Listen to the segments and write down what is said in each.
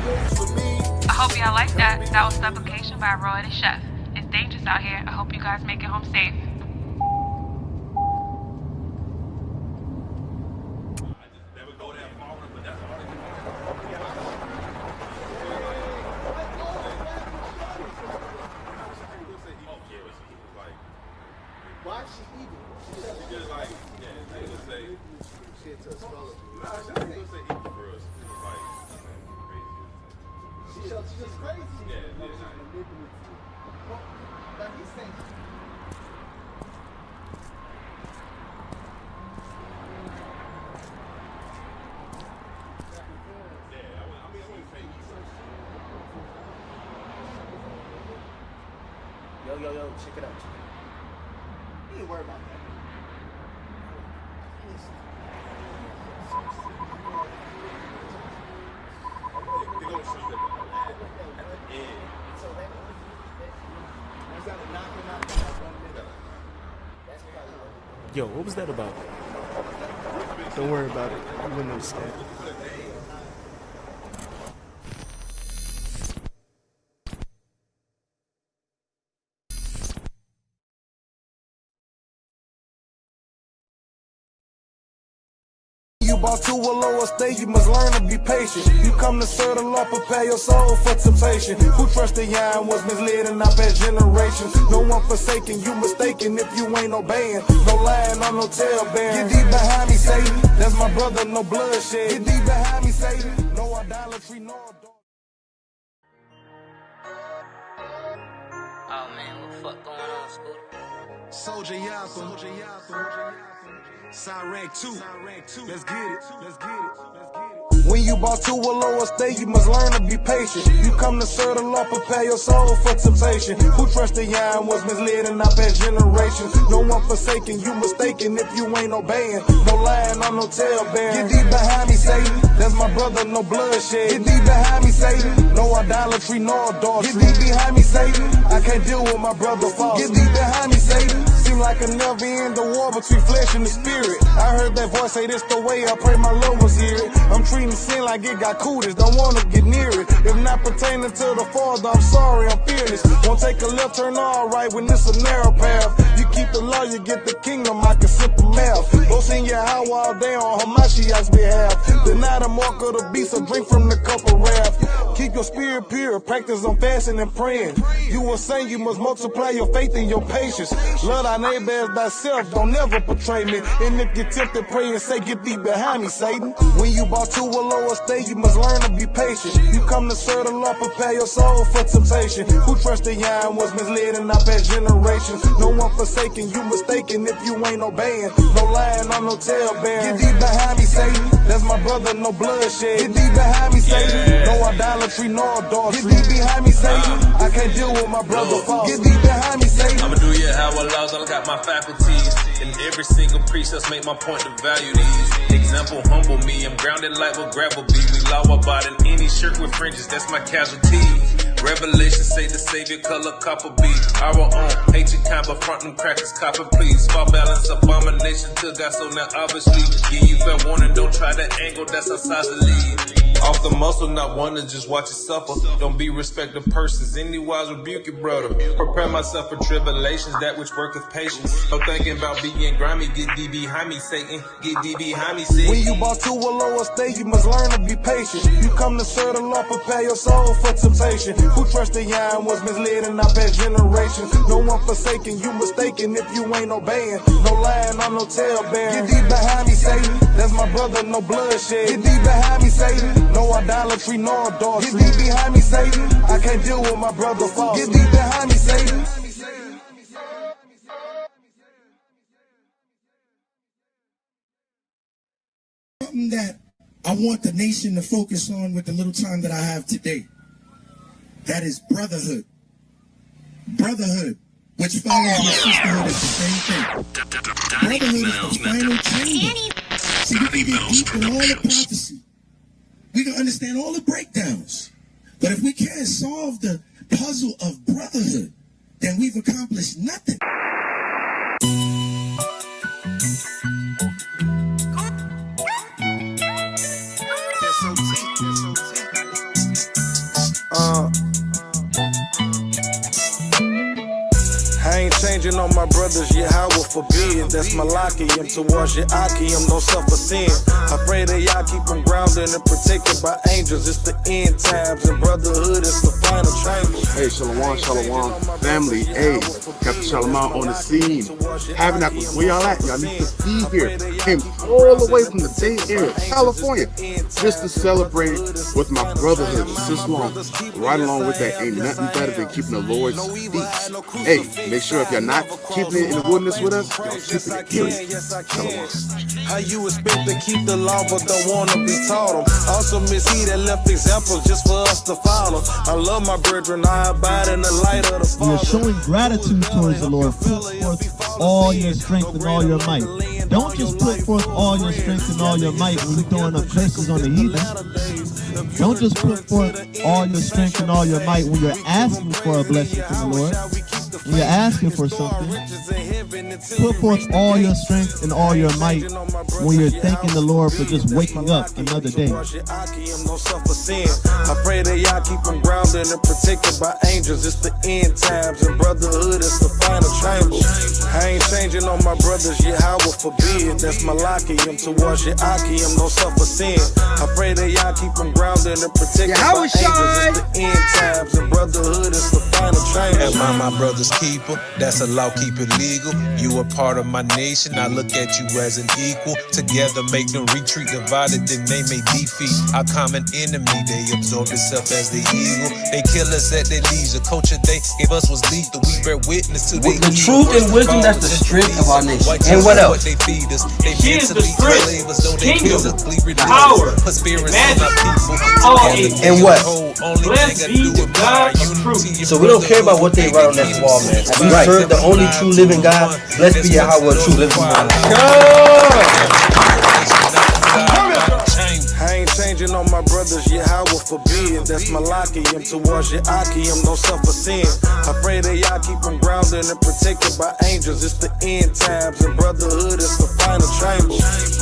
I hope y'all like that. That was Suffocation by Roy the Chef. It's dangerous out here. I hope you guys make it home safe. Why is she eating? Because like, yeah, they would say She into astrology. nah, she would say equal for us. Like, She's just crazy. Yeah, No, yeah, she's nah. manipulative. Well, now he's saying yeah, I wouldn't say equal. Yo, check it out. You ain't worried about that. They're gonna show you at the end. So that you gotta knock him out in like 1 minute. That's probably Yo, what was that about? Don't worry about it. You wouldn't understand. You bought to a lower state, you must learn to be patient. You come to serve the Lord, prepare your soul for temptation. Who trusted Yah and was misled and not past generations? No one forsaken, you mistaken if you ain't obeying. No lying on no talebearing. Get thee behind me, Satan. That's my brother, no bloodshed. Get thee behind me, Satan. No idolatry, no adultery. Oh man, what the fuck going on, Scooter? Soldier Yatham, Siren 2, let's get it, let's get it. When you bought to a lower state, you must learn to be patient. You come to serve the Lord, prepare your soul for temptation. Who trusted Yah and was misled and not past generations? No one forsaken, you mistaken if you ain't obeying. No lying on no talebearing. Get thee behind me, Satan. That's my brother, no bloodshed. Get thee behind me, Satan. No idolatry, no adultery. Get thee behind me, Satan. I can't deal with my brother false. Get thee behind me, Satan. Seem like a never end the war between flesh and the spirit. I heard that voice say this the way, I pray my loved ones hear it. I'm treating sin like it got cooties, don't wanna get near it. If not pertaining to the Father, I'm sorry, I'm fearless. Won't take a left turn all right when it's a narrow path. You keep the law, you get the kingdom, I can simple math. Go sing your how all day on Hamashiach's behalf. Deny the mark of the beast, or drink from the cup of wrath. Keep your spirit pure, practice on fasting and praying. You will say you must multiply your faith and your patience. Love thy neighbor as thyself, don't never betray me. And if you're tempted, pray and say, get thee behind me, Satan. When you bought to a lower state, you must learn to be patient. You come to serve the Lord, prepare your soul for temptation. Who trusted Yah and was misled and not past generations? No one forsaken, you mistaken if you ain't obeying. No lying on no talebearing. Get thee behind me, Satan. That's my brother, no bloodshed. Get thee behind me, Satan. No idolatry, no adultery. Get thee behind me, Satan. I can't deal with my brother false. Get thee behind me, Satan. I'ma do it how I love, I got my faculties. In every single precept, make my point to value these. Example, humble me, I'm grounded like what gravel be. We law about in any shirt with fringes, that's my casualty. Revelation say the savior color copper be. Our own, hatred kind, but front them crackers copper please. Fall balance, abomination to God, so now obviously. Give you fair warning, don't try that angle, that's our size of lead. Off the muscle, not one to just watch it suffer. Don't be respect of persons, any wise rebuke your brother. Prepare myself for tribulations, that which worketh patience. No thinking about being grimy, get thee behind me, Satan. Get thee behind me, Satan. When you bought to a lower state, you must learn to be patient. You come to serve the Lord, prepare your soul for temptation. Who trusted Yah and was misled and not past generations? No one forsaken, you mistaken if you ain't obeying. No lying on no talebearing. Get thee behind me, Satan. That's my brother, no bloodshed. Get thee behind me, Satan. No idolatry, no adultery. Get thee behind me, Satan. I can't deal with my brother false. Get thee behind me, Satan. Something that I want the nation to focus on with the little time that I have today. That is brotherhood. Brotherhood, which follows with sisterhood, is the same thing. Brotherhood is the final chamber. See, we can get deep in all the prophecy. We can understand all the breakdowns. But if we can't solve the puzzle of brotherhood, then we've accomplished nothing. SOT. changing on my brothers, Yahweh forbid. That's Malachium towards your Achium, don't suffer sin. I pray that y'all keep them grounded and protected by angels. It's the end times, and brotherhood is the final chamber. Hey, Shalom, Shalom, family. Hey, Captain Shalom on the scene. Tabernacles, where y'all at? Y'all need to be here. Came all the way from the Bay Area, California, just to celebrate with my brotherhood, Islam. Right along with that, ain't nothing better than keeping the Lord's feast. Hey, make sure if you're not keeping it in the wilderness with us, y'all keep it here. Shalom. How you expect to keep the law but don't want to be taught them? Also miss he that left examples just for us to follow. I love my brethren, I abide in the light of the Father. You're showing gratitude towards the Lord. Put forth all your strength and all your might. Don't just put forth all your strength and all your might when you're throwing up curses on the heathen. Don't just put forth all your strength and all your might when you're asking for a blessing from the Lord. When you're asking for something, put forth all your strength and all your might when you're thanking the Lord for just waking up another day. I pray that y'all keep them grounded and protected by angels. It's the end times, and brotherhood is the final chamber. I ain't changing on my brothers, Yahweh forbid. That's Malachium towards your Achium, don't suffer sin. I pray that y'all keep them grounded and protected by angels. It's the end times, and brotherhood is the final chamber. Am I my brother's keeper? That's a law, keep it legal. You a part of my nation, I look at you as an equal. Together make them retreat, divided then they may defeat our common enemy. They absorb itself as the eagle. They kill us at their leisure. Culture they give us was lethal. We bear witness to the truth and wisdom. That's the strength of our nation. And what else? They feed us. They He is the strength, kingdom, power, majesty, and what? Blessed be the God of truth. So we don't care about what they write on that wall, man. We serve the only true living God. Blessed be Yahweh, true living God. I ain't changing on my brothers, Yahweh forbid. That's Malachium towards your Achium, don't suffer sin. I pray that y'all keep them grounded and protected by angels. It's the end times, and brotherhood is the final chamber.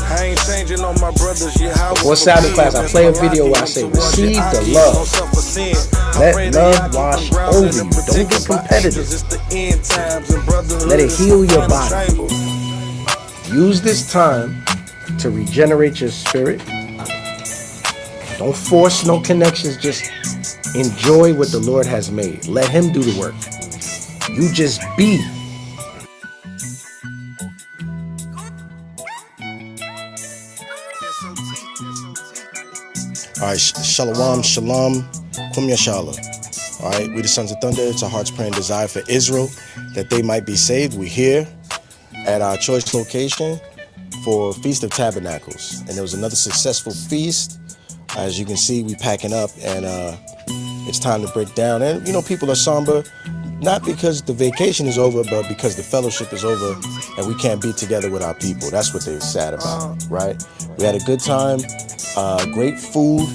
I ain't changing on my brothers, Yahweh. Before Sabbath class, I play a video where I say, receive the love. Let love wash over you. Don't get competitive. Let it heal your body. Use this time to regenerate your spirit. Don't force no connections. Just enjoy what the Lord has made. Let Him do the work. You just be. All right, Shalom, Shalom, Kum Yashala. All right, we the Sons of Thunder. It's our heart's prayer and desire for Israel that they might be saved. We're here at our choice location for Feast of Tabernacles, and there was another successful feast. As you can see, we packing up, and it's time to break down. And you know, people are somber, not because the vacation is over, but because the fellowship is over, and we can't be together with our people. That's what they're sad about, right? We had a good time, great food,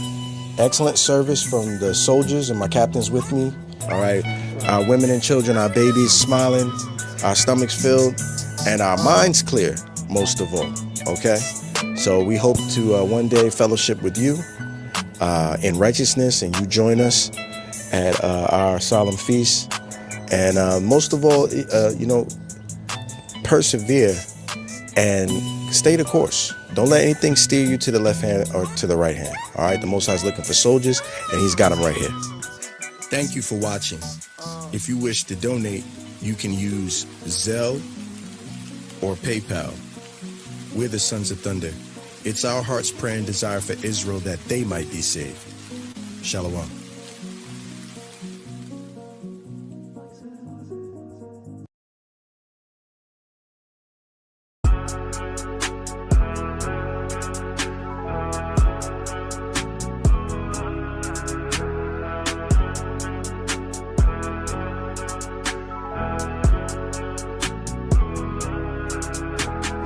excellent service from the soldiers, and my captain's with me. All right, our women and children, our babies smiling, our stomachs filled, and our minds clear, most of all. Okay, so we hope to one day fellowship with you in righteousness, and you join us at our solemn feast. And most of all, you know, persevere and stay the course. Don't let anything steer you to the left hand or to the right hand. All right, the Most High is looking for soldiers, and He's got them right here. Thank you for watching. If you wish to donate, you can use Zelle or PayPal. We're the Sons of Thunder. It's our heart's prayer and desire for Israel that they might be saved. Shalom.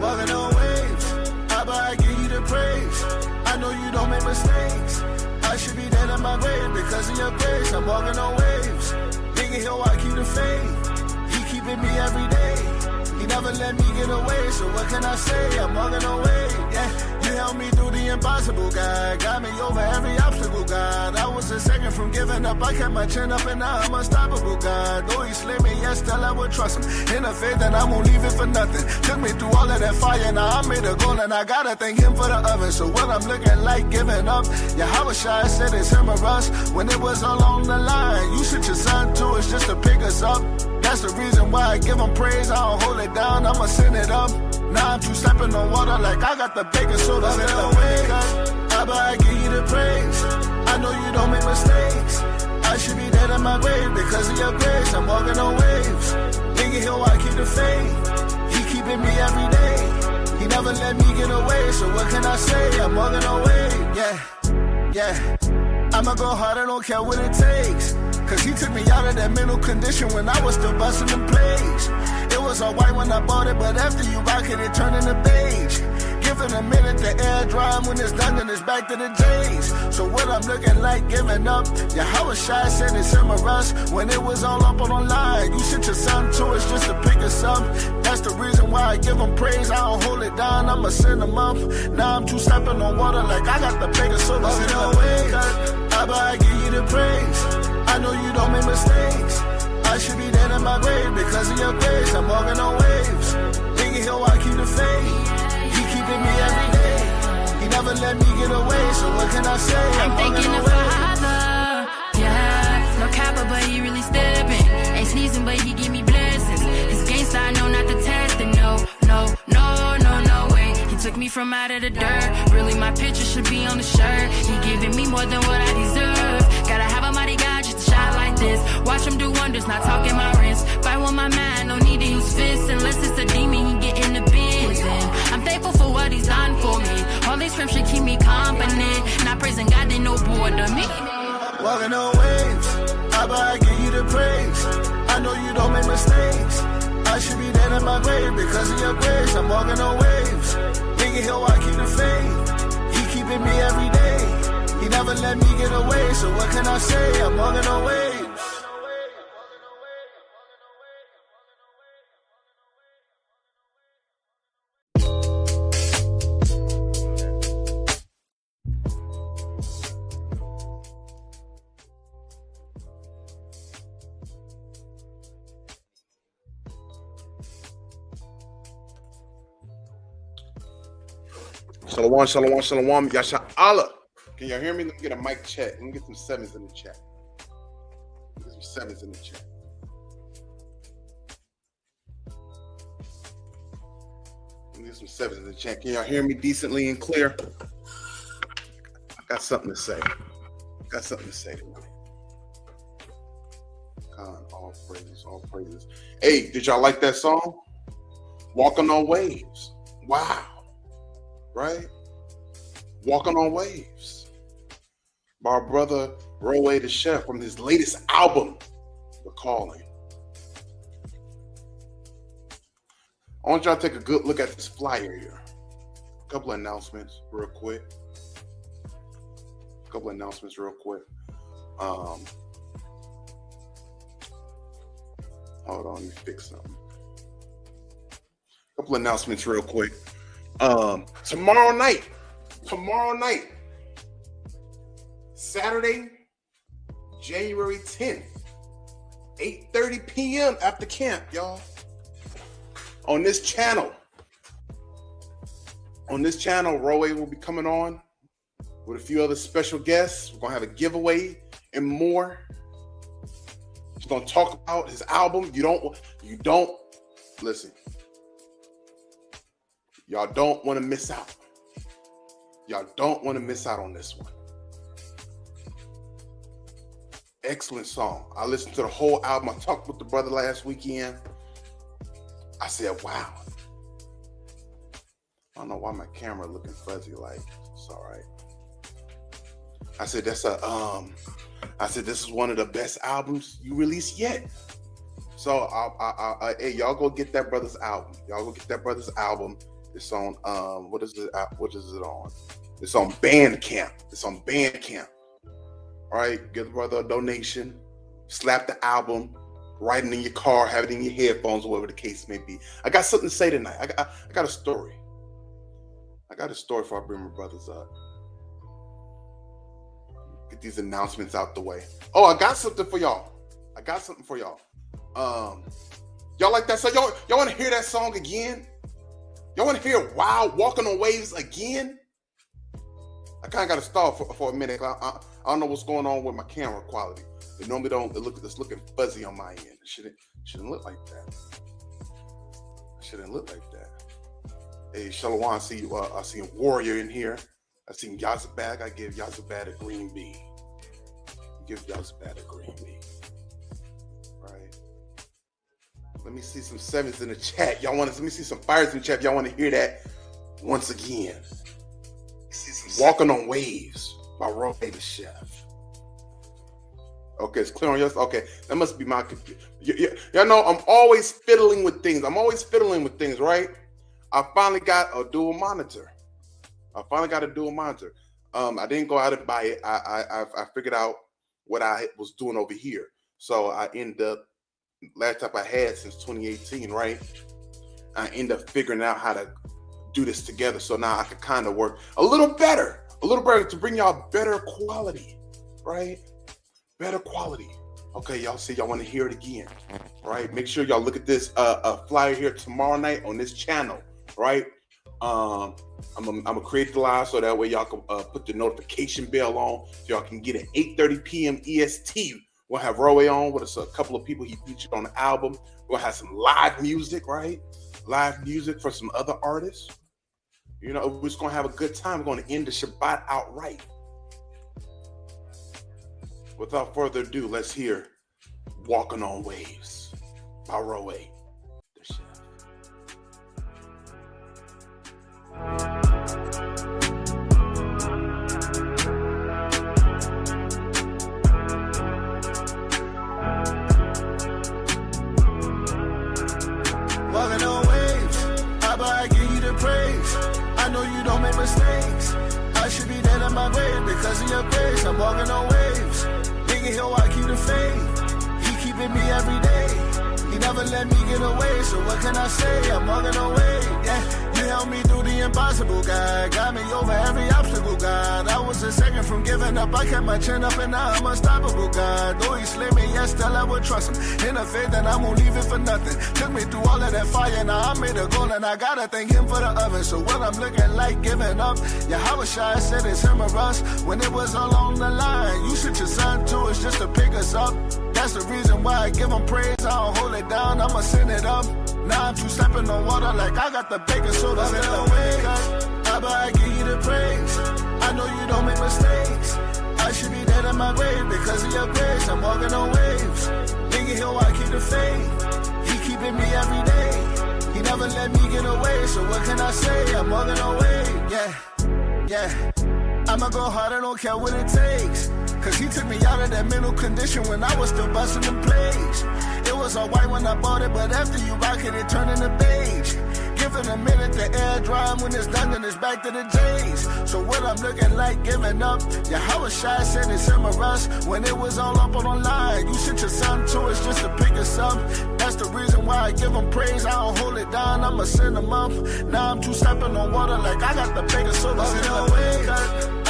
Walking on waves, Abba, I give you the praise. I know you don't make mistakes. I should be dead in my grave because of your grace. I'm walking on waves. Nigga, he'll I keep the faith. He keeping me every day. He never let me get away, so what can I say? I'm walking away, yeah. You helped me through the impossible, God. Got me over every obstacle, God. I was was a second from giving up. I kept my chin up and now I'm unstoppable. God, though he slay me, yes, still I would trust him. In a faith and I won't leave it for nothing. Took me through all of that fire, now I made a goal and I gotta thank him for the oven. So when I'm looking like giving up, Yahweh said it's him or us. When it was all on the line, you sent your son to us just to pick us up. That's the reason why I give him praise. I don't hold it down, I'ma send it up. Now I'm two stepping on water like I got the baking soda. Send the way, Abba, I give you the praise. I know you don't make mistakes. I should be dead in my grave because of your grace. I'm walking on waves. Nigga, he'll I keep the faith. He keeping me every day. He never let me get away. So what can I say? I'm walking on waves. Yeah. I'ma go hard, I don't care what it takes. Cause he took me out of that mental condition when I was still busting them plays. It was all white when I bought it, but after you rock it, it turned into beige. Give it a minute, the air dry, when it's done, then it's back to the J's. So what I'm looking like giving up, Yahweh said it's him or us. When it was all up on the line, you sent your son to us just to pick us up. That's the reason why I give him praise. I don't hold it down, I'ma send him up. Now I'm two stepping on water like I got the bigger soda. Send the way, Abba, I give you the praise. I know you don't make mistakes. I should be dead in my grave because of your grace. I'm walking on waves. Nigga, he'll I keep the faith. He keeping me every day. He never let me get away. So what can I say? I'm thinking of Father. Yeah, no capper, but he really stepping. Ain't sneezing, but he give me blessings. It's gangsta, I know not to test it. No way. He took me from out of the dirt. Really, my picture should be on the shirt. He giving me more than what I deserve. Gotta have a mighty God just to shine like this. Watch him do wonders, not talking my wrist. Fight with my mind, no need to use fists. Unless it's a demon, he get in the bins. And I'm thankful for what he's done for me. All these scriptures keep me confident. Not praising God, they no bored of me. Walking on waves, Abba, I give you the praise. I know you don't make mistakes. I should be dead in my grave because of your grace. I'm walking on waves. Nigga, he'll I keep the faith. He keeping me every day. He never let me get away. So what can I say? I'm walking on waves. Shalom. Yasha Allah. Can y'all hear me? Let me get a mic check. Let me get some sevens in the chat. Get some sevens in the chat. Let me get some sevens in the chat. Can y'all hear me decently and clear? I got something to say. Tonight. God, all praises. Hey, did y'all like that song? Walking on Waves. Wow. Right? Walking on Waves by our brother Roe the Chef from his latest album, Recalling. I want y'all to take a good look at this flyer here. A couple of announcements real quick. Hold on, let me fix something. A couple of announcements real quick. Tomorrow night, Saturday, January 10th, 8:30 p.m. after camp, y'all. On this channel, Roe will be coming on with a few other special guests. We're gonna have a giveaway and more. He's gonna talk about his album. You don't listen. Y'all don't want to miss out. Y'all don't want to miss out on this one. Excellent song. I listened to the whole album. I talked with the brother last weekend. I said, wow. I don't know why my camera looking fuzzy like. It's all right. I said, this is one of the best albums you released yet. So hey, y'all go get that brother's album. It's on what is it on? It's on Bandcamp. All right, give the brother a donation, slap the album, write it in your car, have it in your headphones, whatever the case may be. I got something to say tonight. I got a story. Before I bring my brothers up. Get these announcements out the way. Oh, I got something for y'all. Y'all like that song? Y'all want to hear that song again? Y'all want to hear Wow, Walking on Waves again? I kind of got to stall for a minute. I don't know what's going on with my camera quality. It normally don't. It's looking fuzzy on my end. It shouldn't look like that. Hey, Shalom, I see you. I see a Warrior in here. I see Yazabad. I give Yazabad a green bean. Give Yazabad a green bean. Right. Let me see some sevens in the chat. Let me see some fires in the chat. Y'all want to hear that once again? Walking on Waves by Roy the Chef. Okay, it's clear on yours. Okay, that must be my computer. Y'all know I'm always fiddling with things. Right? I finally got a dual monitor. I didn't go out and buy it. I figured out what I was doing over here. So I end up, laptop I had since 2018, right? I end up figuring out how to do this together. So now I can kind of work a little better to bring y'all better quality, right? Better quality. Okay, y'all see, y'all want to hear it again, right? Make sure y'all look at this flyer here tomorrow night on this channel, right? I'm gonna create the live so that way y'all can put the notification bell on so y'all can get it 8:30 p.m. EST. We'll have Roy on with us, a couple of people he featured on the album. We'll have some live music, right? Live music for some other artists. You know, we're just gonna have a good time. We're gonna end the Shabbat outright. Without further ado, let's hear Walking on Waves by Roe the Chef. Walking on waves, Abba, I give you the praise. I know you don't make mistakes. I should be dead in my grave because of your grace. I'm walking on waves. Nigga, he'll I keep the faith. He keeping me every day. He never let me get away. So what can I say? I'm walking on waves. Yeah, you helped me through the impossible, God. Got me over every obstacle, God. I was a second from giving up. I kept my chin up and now I'm unstoppable, God. Though he slid me, yes, still I would trust him. In a faith that I won't leave it for nothing. Took me through all of that fire. Now I made a goal and I gotta thank him for the oven. So what I'm looking like giving up. Yahweh Shai said it's him or us. When it was all on the line, you sent your son to us just to pick us up. That's the reason why I give him praise. I don't hold it down, I'ma send it up. Now I'm two stepping on water like I got the baking soda. Still away, Abba, I give you the praise. I know you don't make mistakes. I should be dead in my grave because of your grace. I'm walking on waves. Nigga, he'll I keep the faith. He keeping me every day. He never let me get away. So what can I say? I'm walking on waves. Yeah. I'ma go hard, I don't care what it takes. Cause he took me out of that mental condition when I was still busting them plays. It was all white when I bought it, but after you rock it, it turned into beige. Give it a minute, the air dry, when it's done, then it's back to the J's. So what I'm looking like giving up, Yahweh Shai said it's him or us. When it was all up on the line, you sent your son to us just to pick us up. That's the reason why I give him praise. I don't hold it down, I'ma send him up. Now I'm two stepping on water like I got the bigger soda. Still away,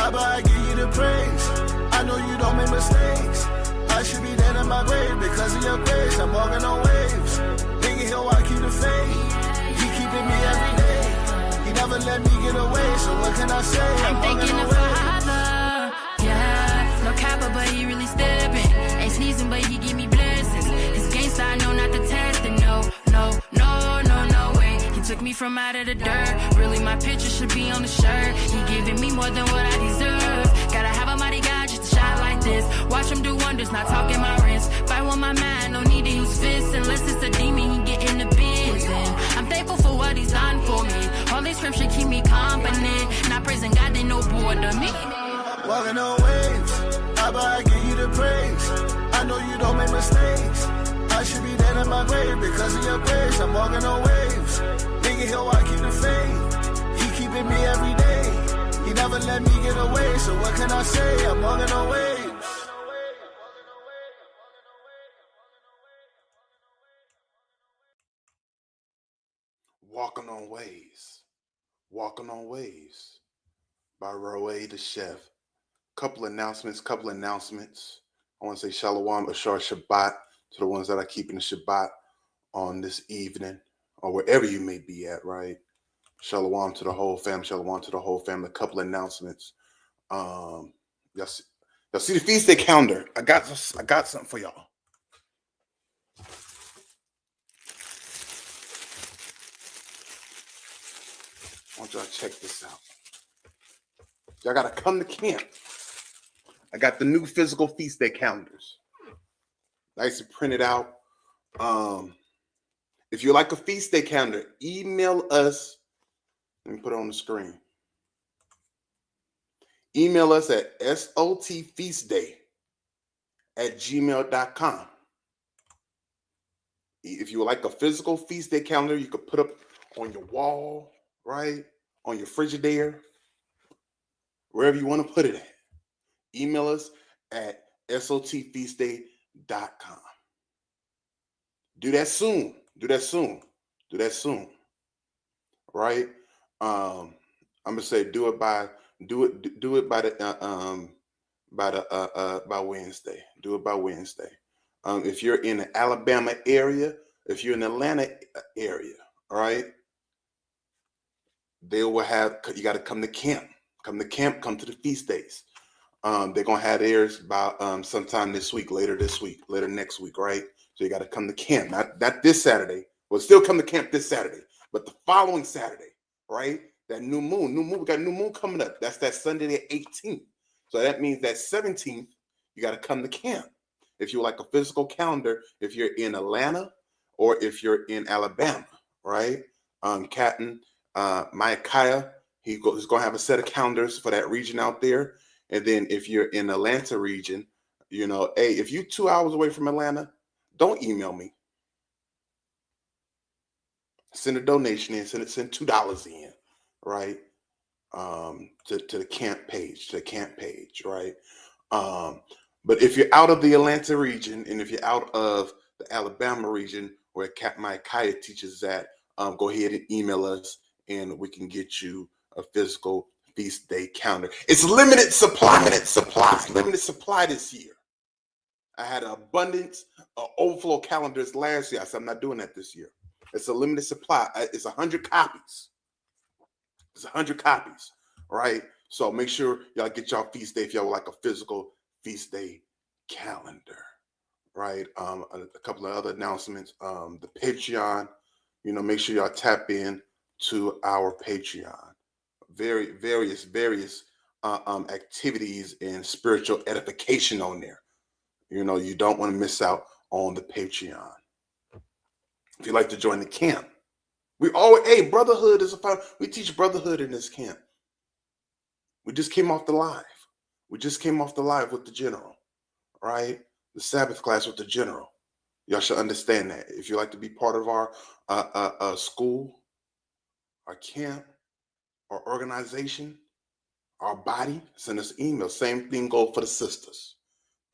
Abba, I give you the praise. I know you don't make mistakes. I should be dead in my grave because of your grace. I'm walking on waves. Nigga, he'll I keep the faith. He keeping me every day. He never let me get away. So what can I say? I'm thinking of Father. Yeah, no capper, but he really stepping. Ain't sneezing, but he give me blessings. His gangsta, I know not to test it. No way. He took me from out of the dirt. Really, my picture should be on the shirt. He giving me more than what I deserve. Gotta have a mighty God just to shine like this. Watch him do wonders, not talking my wrist. Fight with my mind, no need to use fists. Unless it's a demon, he get in the biz. And I'm thankful for what he's done for me. Holy scripture keep me confident. Not praising God, they no bored to me. Walking on waves, Abba, I give you the praise. I know you don't make mistakes. I should be dead in my grave because of your grace. I'm walking on waves. Nigga, he'll I keep the faith. He keeping me every day. He never let me get away. So what can I say? I'm walking on waves. Walking on Waves. Walking on Waves by Roe the Chef. Couple announcements. I want to say Shalom, Ashar Shabbat to the ones that are keeping the Shabbat on this evening or wherever you may be at, right? Shalom to the whole family. Shalom to the whole family. A couple announcements. Y'all see the feast day calendar. I got something for y'all. I want y'all to check this out. Y'all gotta come to camp. I got the new physical feast day calendars. Nice and printed out. If you like a feast day calendar, email us. Let me put it on the screen. Email us at sotfeastday@gmail.com. If you would like a physical feast day calendar, you could put up on your wall, right? On your Frigidaire, wherever you want to put it at. Email us at sotfeastday.com. Do that soon. Right? I'm gonna say do it by Wednesday. Do it by Wednesday. If you're in the Alabama area, if you're in the Atlanta area, all right, they will have, you got to come to camp. Come to the feast days. They're gonna have theirs by sometime next week, later next week, right? So you got to come to camp, not this Saturday. We'll still come to camp this Saturday, but the following Saturday, right? That new moon, we got new moon coming up. That's that Sunday the 18th. So that means that 17th, you got to come to camp. If you like a physical calendar, if you're in Atlanta or if you're in Alabama, right? Captain Micaiah, he's going to have a set of calendars for that region out there. And then if you're in the Atlanta region, you know, hey, if you're 2 hours away from Atlanta, don't email me. Send a donation in, send $2 in, right? To the camp page, right? But if you're out of the Atlanta region and if you're out of the Alabama region where Captain Micaiah teaches at, go ahead and email us and we can get you a physical feast day calendar. It's limited supply this year. I had an abundance of overflow calendars last year. I said, I'm not doing that this year. It's a limited supply. It's 100 copies. Right? So make sure y'all get y'all feast day if y'all like a physical feast day calendar, right? A couple of other announcements. The Patreon, you know, make sure y'all tap in to our Patreon. Various activities and spiritual edification on there. You know, you don't want to miss out on the Patreon. If you'd like to join the camp, brotherhood is we teach brotherhood in this camp. We just came off the live. with the general, right? The Sabbath class with the general. Y'all should understand that. If you like to be part of our school, our camp, our organization, our body, send us an email. Same thing goes for the sisters.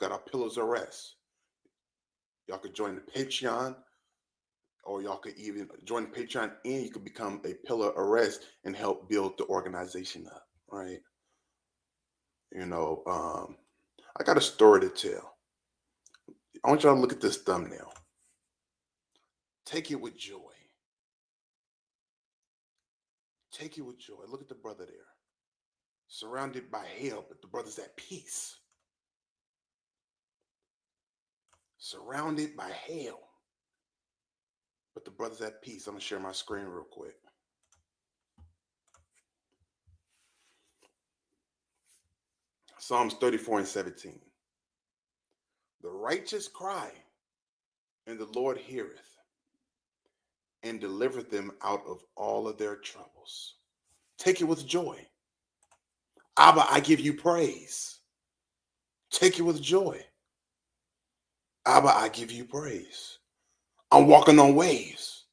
Got our pillars of rest. Y'all could join the Patreon, or y'all could even join the Patreon and you could become a pillar of rest and help build the organization up, right? You know, I got a story to tell. I want y'all to look at this thumbnail. Take it with joy. Take it with joy. Look at the brother there. Surrounded by hell, but the brother's at peace. Surrounded by hell, but the brother's at peace. I'm going to share my screen real quick. Psalms 34:17. The righteous cry, and the Lord heareth, and delivereth them out of all of their troubles. Take it with joy. Abba, I give you praise. Take it with joy. Abba, I give you praise. I'm walking on waves.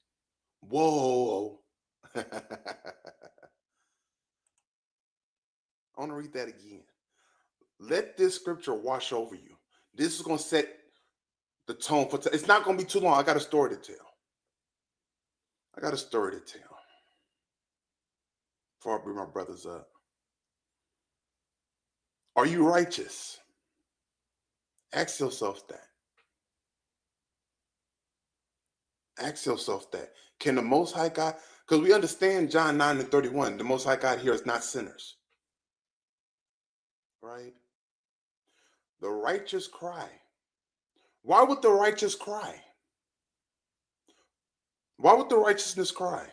Whoa. I want to read that again. Let this scripture wash over you. This is going to set the tone for it's not going to be too long. I got a story to tell. Before I bring my brothers up. Are you righteous? Ask yourself that. Ask yourself that. Can the Most High God, because we understand John 9:31, the Most High God here is not sinners. Right? The righteous cry. Why would the righteous cry? Why would the righteousness cry?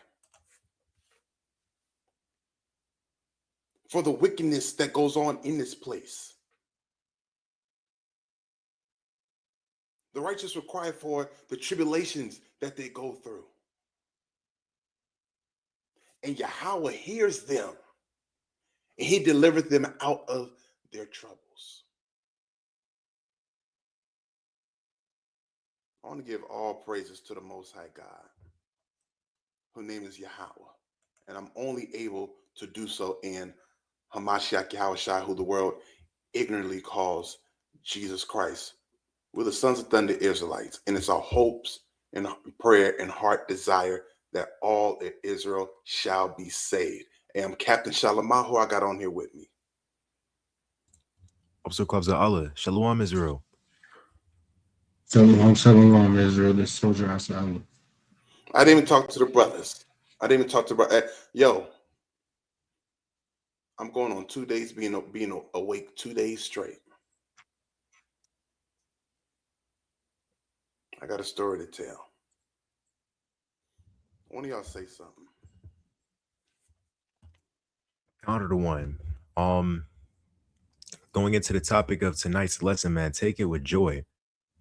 For the wickedness that goes on in this place. The righteous will cry for the tribulations that they go through. And Yahweh hears them. And he delivered them out of their troubles. I want to give all praises to the Most High God, whose name is Yahweh. And I'm only able to do so in Hamashiach Yahushua, who the world ignorantly calls Jesus Christ. We're the sons of thunder Israelites, and it's our hopes and prayer and heart desire that all of Israel shall be saved. And I'm Captain Shalamah, who I got on here with me. Officer Kwabza Allah, Shalom Israel. Shalom, Israel. This soldier outside. I didn't even talk to the brothers. I didn't even talk to yo. I'm going on 2 days being awake 2 days straight. I got a story to tell. One of y'all say something. Counter to one. Going into the topic of tonight's lesson, man, take it with joy.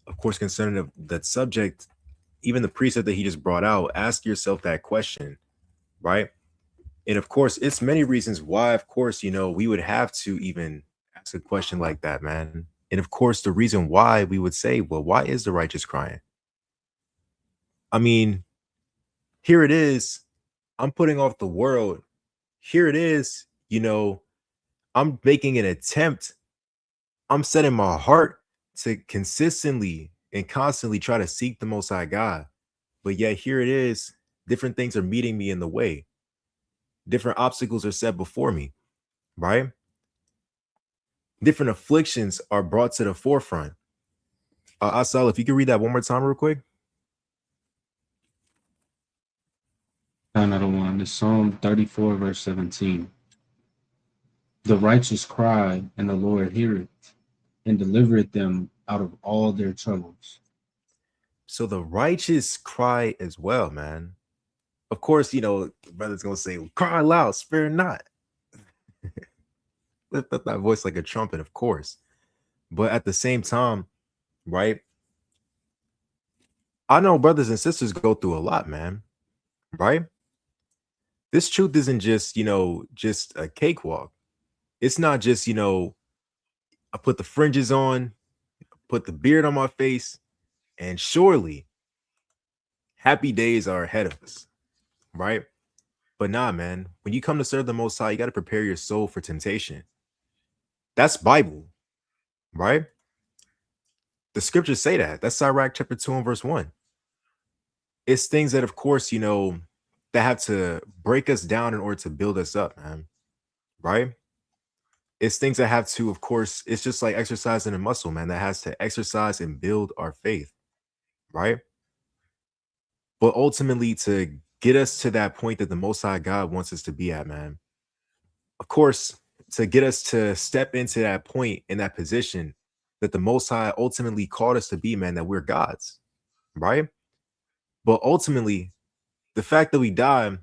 Of course, concerning that subject, even the precept that he just brought out, ask yourself that question, right? And of course, it's many reasons why, of course, we would have to even ask a question like that, man. And of course, the reason why we would say, well, why is the righteous crying? I mean, here it is. I'm putting off the world. Here it is. I'm making an attempt. I'm setting my heart to consistently and constantly try to seek the Most High God. But yet here it is. Different things are meeting me in the way. Different obstacles are set before me, right? Different afflictions are brought to the forefront. Asal, if you could read that one more time real quick. Another one. This Psalm 34, verse 17. The righteous cry, and the Lord heareth, and delivereth them out of all their troubles. So the righteous cry as well, man. Of course, the brother's going to say, cry loud, spare not. Lift up that voice like a trumpet, of course. But at the same time, right? I know brothers and sisters go through a lot, man. Right? This truth isn't just, just a cakewalk. It's not just, I put the fringes on, put the beard on my face, and surely happy days are ahead of us. Right? But nah, man, when you come to serve the Most High, you got to prepare your soul for temptation. That's Bible, right? The scriptures say that. That's Sirach chapter 2 and verse 1. It's things that, of course, that have to break us down in order to build us up, man, right? It's things that have to, of course, it's just like exercising a muscle, man, that has to exercise and build our faith, right? But ultimately, to get us to that point that the Most High God wants us to be at, man, of course, to get us to step into that point in that position that the Most High ultimately called us to be, man, that we're gods, right? But ultimately, the fact that we die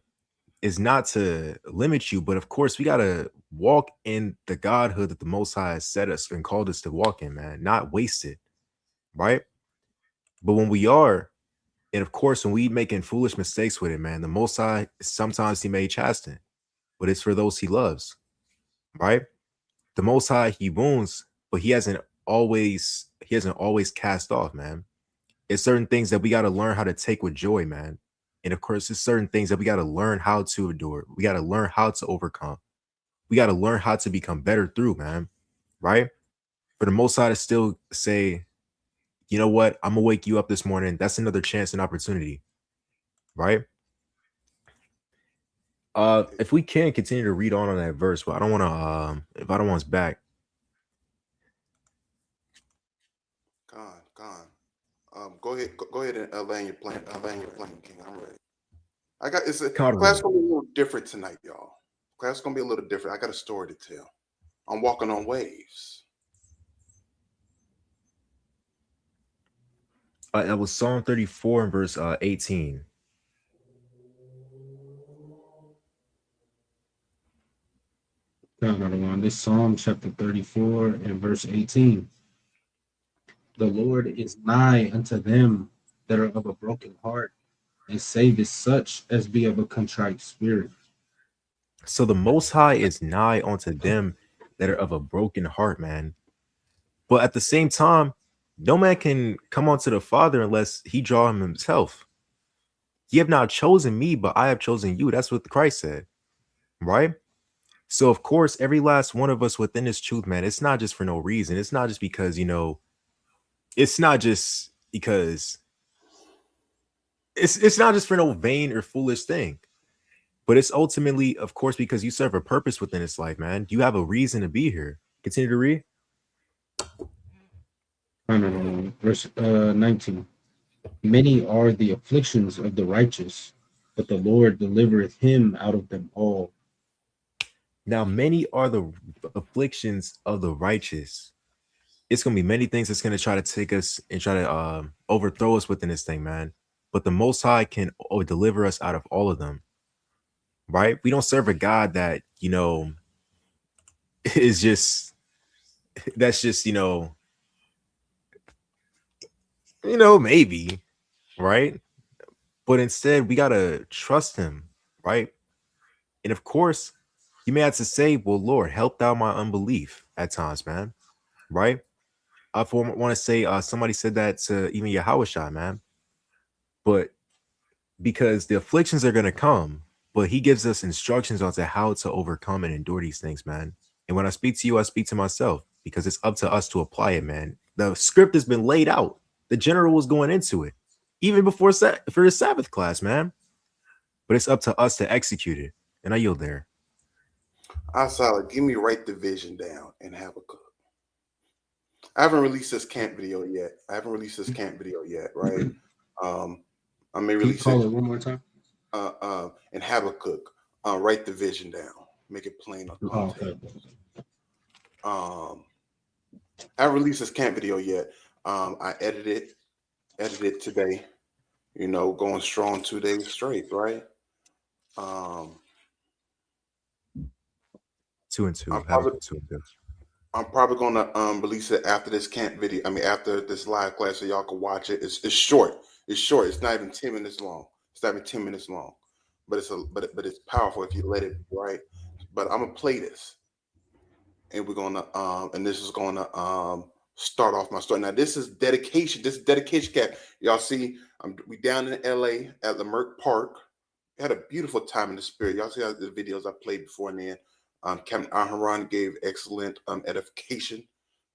is not to limit you, but of course, we got to walk in the godhood that the Most High has set us and called us to walk in, man, not waste it, right? But when we are, and of course, when we making foolish mistakes with it, man, the Most High, sometimes he may chasten, but it's for those he loves, right? The Most High, he wounds, but he hasn't always cast off, man. It's certain things that we got to learn how to take with joy, man. And of course, it's certain things that we got to learn how to endure. We got to learn how to overcome. We got to learn how to become better through, man. Right? For the Most High to still say, you know what? I'm going to wake you up this morning. That's another chance and opportunity. Right? If we can continue to read on that verse, but I don't want to, if I don't want us back, Gone. Go ahead. Go ahead and land your plane. Land your plane, King. I'm ready. It's a class gonna be a little different tonight, y'all. Class gonna be a little different. I got a story to tell. I'm walking on waves. That was Psalm 34 and verse 18. This Psalm chapter 34 and verse 18. The Lord is nigh unto them that are of a broken heart, and saveth such as be of a contrite spirit. So the Most High is nigh unto them that are of a broken heart, man. But at the same time, no man can come unto the Father unless he draw him himself. Ye have not chosen me, but I have chosen you. That's what Christ said, right? So of course, every last one of us within this truth, man, it's not just for no reason. It's not just because, it's not just because it's not just for no vain or foolish thing. But it's ultimately, of course, because you serve a purpose within this life, man. You have a reason to be here. Continue to read. Verse 19. Many are the afflictions of the righteous, but the Lord delivereth him out of them all. Now, many are the afflictions of the righteous. It's going to be many things that's going to try to take us and try to overthrow us within this thing, man. But the Most High can deliver us out of all of them, right? We don't serve a God that, is just, that's just, maybe, right? But instead, we got to trust him, right? And of course, you may have to say, well, Lord, help thou my unbelief at times, man, right? I want to say somebody said that to even Yahushua, man. But because the afflictions are going to come, but he gives us instructions on to how to overcome and endure these things, man. And when I speak to you, I speak to myself because it's up to us to apply it, man. The script has been laid out. The general was going into it even before for the Sabbath class, man. But it's up to us to execute it. And I yield there. Solid. Give me Write the Vision down and have a cook. I haven't released this camp video yet. Right? I may release Call it one more time. And Habakkuk. Write the vision down. Make it plain on tape. I haven't released this camp video yet. I edited today. Going strong 2 days straight, right? 2 and 2. I'm probably gonna release it after this camp video. After this live class, so y'all can watch it. It's short. It's not even 10 minutes long. But it's powerful if you let it be, right. But I'm gonna play this, and we're gonna and this is gonna start off my story. Now this is dedication. This is dedication camp. Y'all see, we down in LA at Leimert Park. We had a beautiful time in the spirit. Y'all see how the videos I played before and then. Captain Aharon gave excellent edification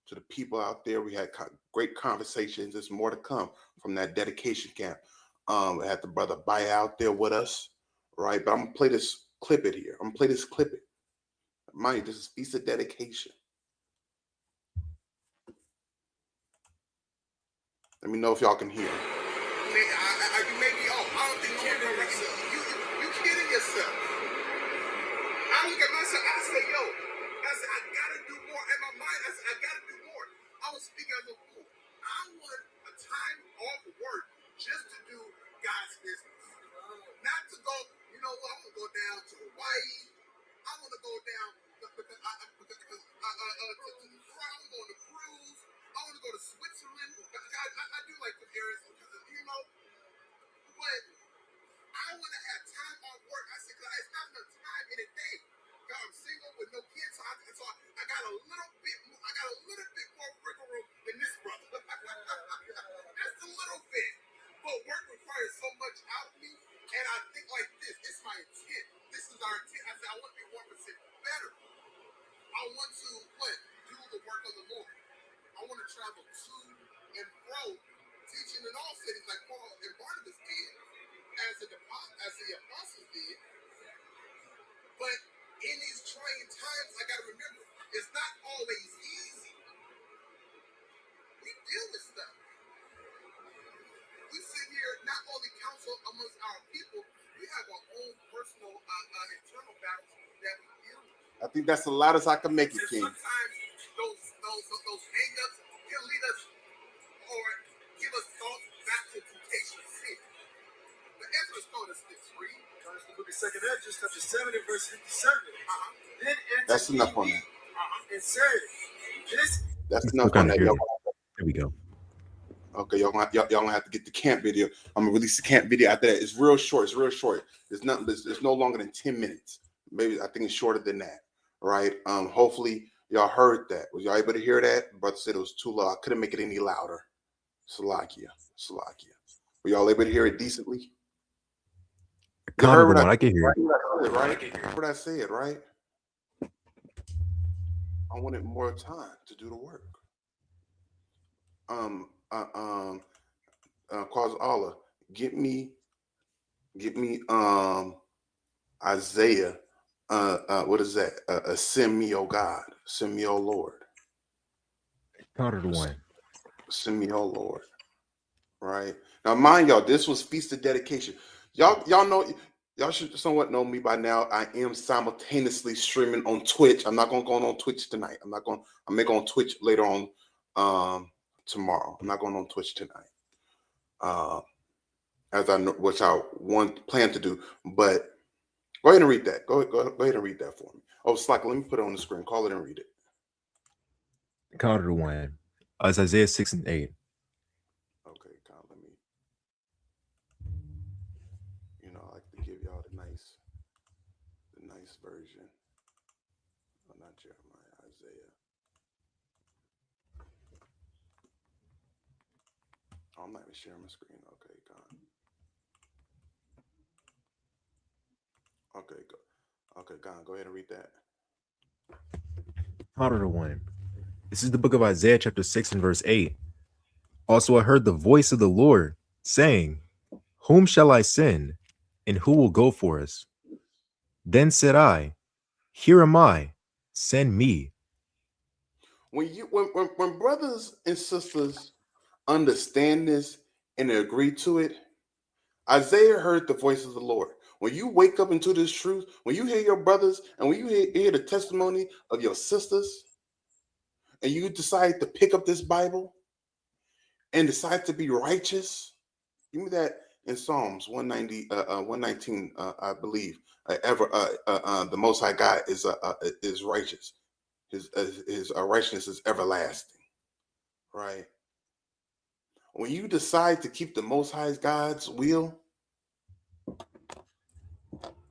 to the people out there. We had great conversations. There's more to come from that dedication camp. We had the brother Baya out there with us, right? But I'm gonna play this clip it here. Mind you, this is Feast of Dedication. Let me know if y'all can hear. You may be off. I don't think you kidding yourself. I look at myself, I say, I gotta do more. In my mind, I said, I gotta do more. I was speaking as a fool. I want a time off work just to do God's business. Not to go, I want to go down to Hawaii. I want to go down because I want to go on the cruise. I want to go to Switzerland. I do like the areas, but I want to have time off work. I said, it's not enough time in a day. I'm single with no kids, so I got a little bit more wiggle room than this brother. Just a little bit. But work requires so much out of me, and I think like this. It's my intent. This is our intent. I said I want to be 1% better. I want to do the work of the Lord. I want to travel to and fro, teaching in all cities like Paul and Barnabas did, as the apostles did. But in these trying times, I got to remember, it's not always easy. We deal with stuff. I think that's the loudest I can make it, King. Sometimes those hang-ups can lead us or give us thoughts back to temptation of sin. The Ezra's told us this. Read. The book of 2nd Ezra, chapter 7 and verse 57. Then that's enough on that. And said, this. That's enough on that, y'all. There we go. Okay, y'all gonna have to get the camp video. I'm gonna release the camp video after that. It's real short. It's real short. It's no longer than 10 minutes. Maybe I think it's shorter than that. Right? Hopefully y'all heard that. Was y'all able to hear that? Brother said it was too loud. I couldn't make it any louder. Salakia. Were y'all able to hear it decently? You heard what I can hear it. Right? What I said, right? I wanted more time to do the work. Cause Allah, get me Isaiah. What is that? Send me, oh God. Send me, oh Lord. Carter the one. Send me, oh Lord. Right now, mind y'all, this was Feast of Dedication. Y'all know. Y'all should somewhat know me by now. I am simultaneously streaming on Twitch. I'm not gonna go on Twitch tonight. I'm gonna go on Twitch later on tomorrow. I'm not going on Twitch tonight. As I know, which I plan to do. But go ahead and read that. Go ahead and read that for me. Oh, Slack, let me put it on the screen. Call it and read it. Carter the one. It's Isaiah 6 and 8. Okay, let me. I like to give y'all the nice version. Oh, not Jeremiah, Isaiah. Oh, I'm not even sharing my screen. Okay, gone. Okay, go. Okay, gone. Go ahead and read that. Carter the one. This is the book of Isaiah, chapter 6 and verse 8. Also, I heard the voice of the Lord saying, "Whom shall I send, and who will go for us?" Then said I, "Here am I, send me." When brothers and sisters understand this and they agree to it, Isaiah heard the voice of the Lord. When you wake up into this truth, when you hear your brothers and when you hear the testimony of your sisters, and you decide to pick up this Bible and decide to be righteous, give me that in Psalms 119, I believe. The Most High God is righteous. His righteousness is everlasting, right? When you decide to keep the Most High God's will,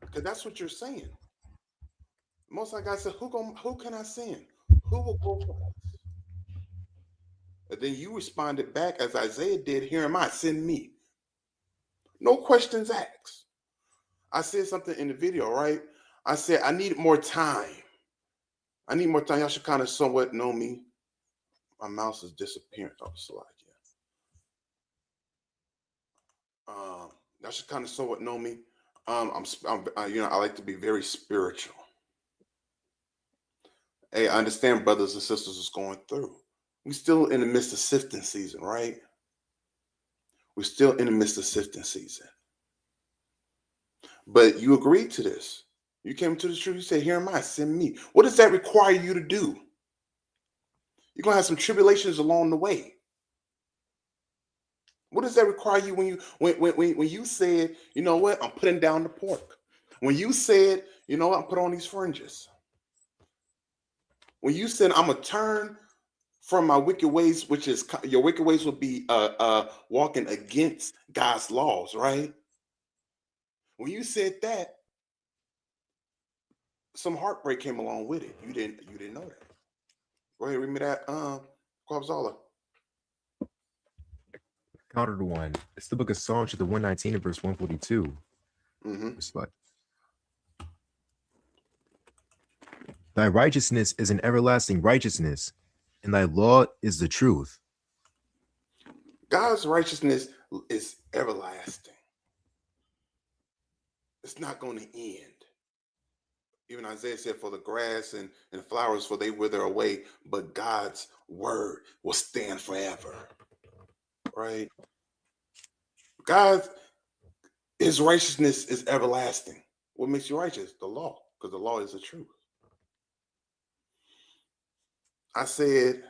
because that's what you're saying. The Most High God said, "Who can I send? Who will go for us?" And then you responded back as Isaiah did, "Here am I, send me." No questions asked. I said something in the video, right? I said, I need more time. Y'all should kind of somewhat know me. My mouse is disappearing. Oh, Slack, yeah. Y'all should kind of somewhat know me. I like to be very spiritual. Hey, I understand brothers and sisters is going through. We're still in the midst of sifting season, right? We're still in the midst of sifting season. But you agreed to this. You came to the truth. You said, "Here am I, send me." What does that require you to do? You're going to have some tribulations along the way. What does that require you when you said, "You know what, I'm putting down the pork"? When you said, "You know what, I'm putting on these fringes"? When you said, "I'm going to turn from my wicked ways," which is your wicked ways will be walking against God's laws, right? When you said that, some heartbreak came along with it. You didn't know that. Go ahead, read me that, Kwabzala. Carter the one. It's the book of Psalms, chapter 119 and verse 142. It's like, "Thy righteousness is an everlasting righteousness, and thy law is the truth." God's righteousness is everlasting. It's not going to end. Even Isaiah said, "For the grass and flowers, for they wither away, but God's word will stand forever." Right? His righteousness is everlasting. What makes you righteous? The law, because the law is the truth. I said,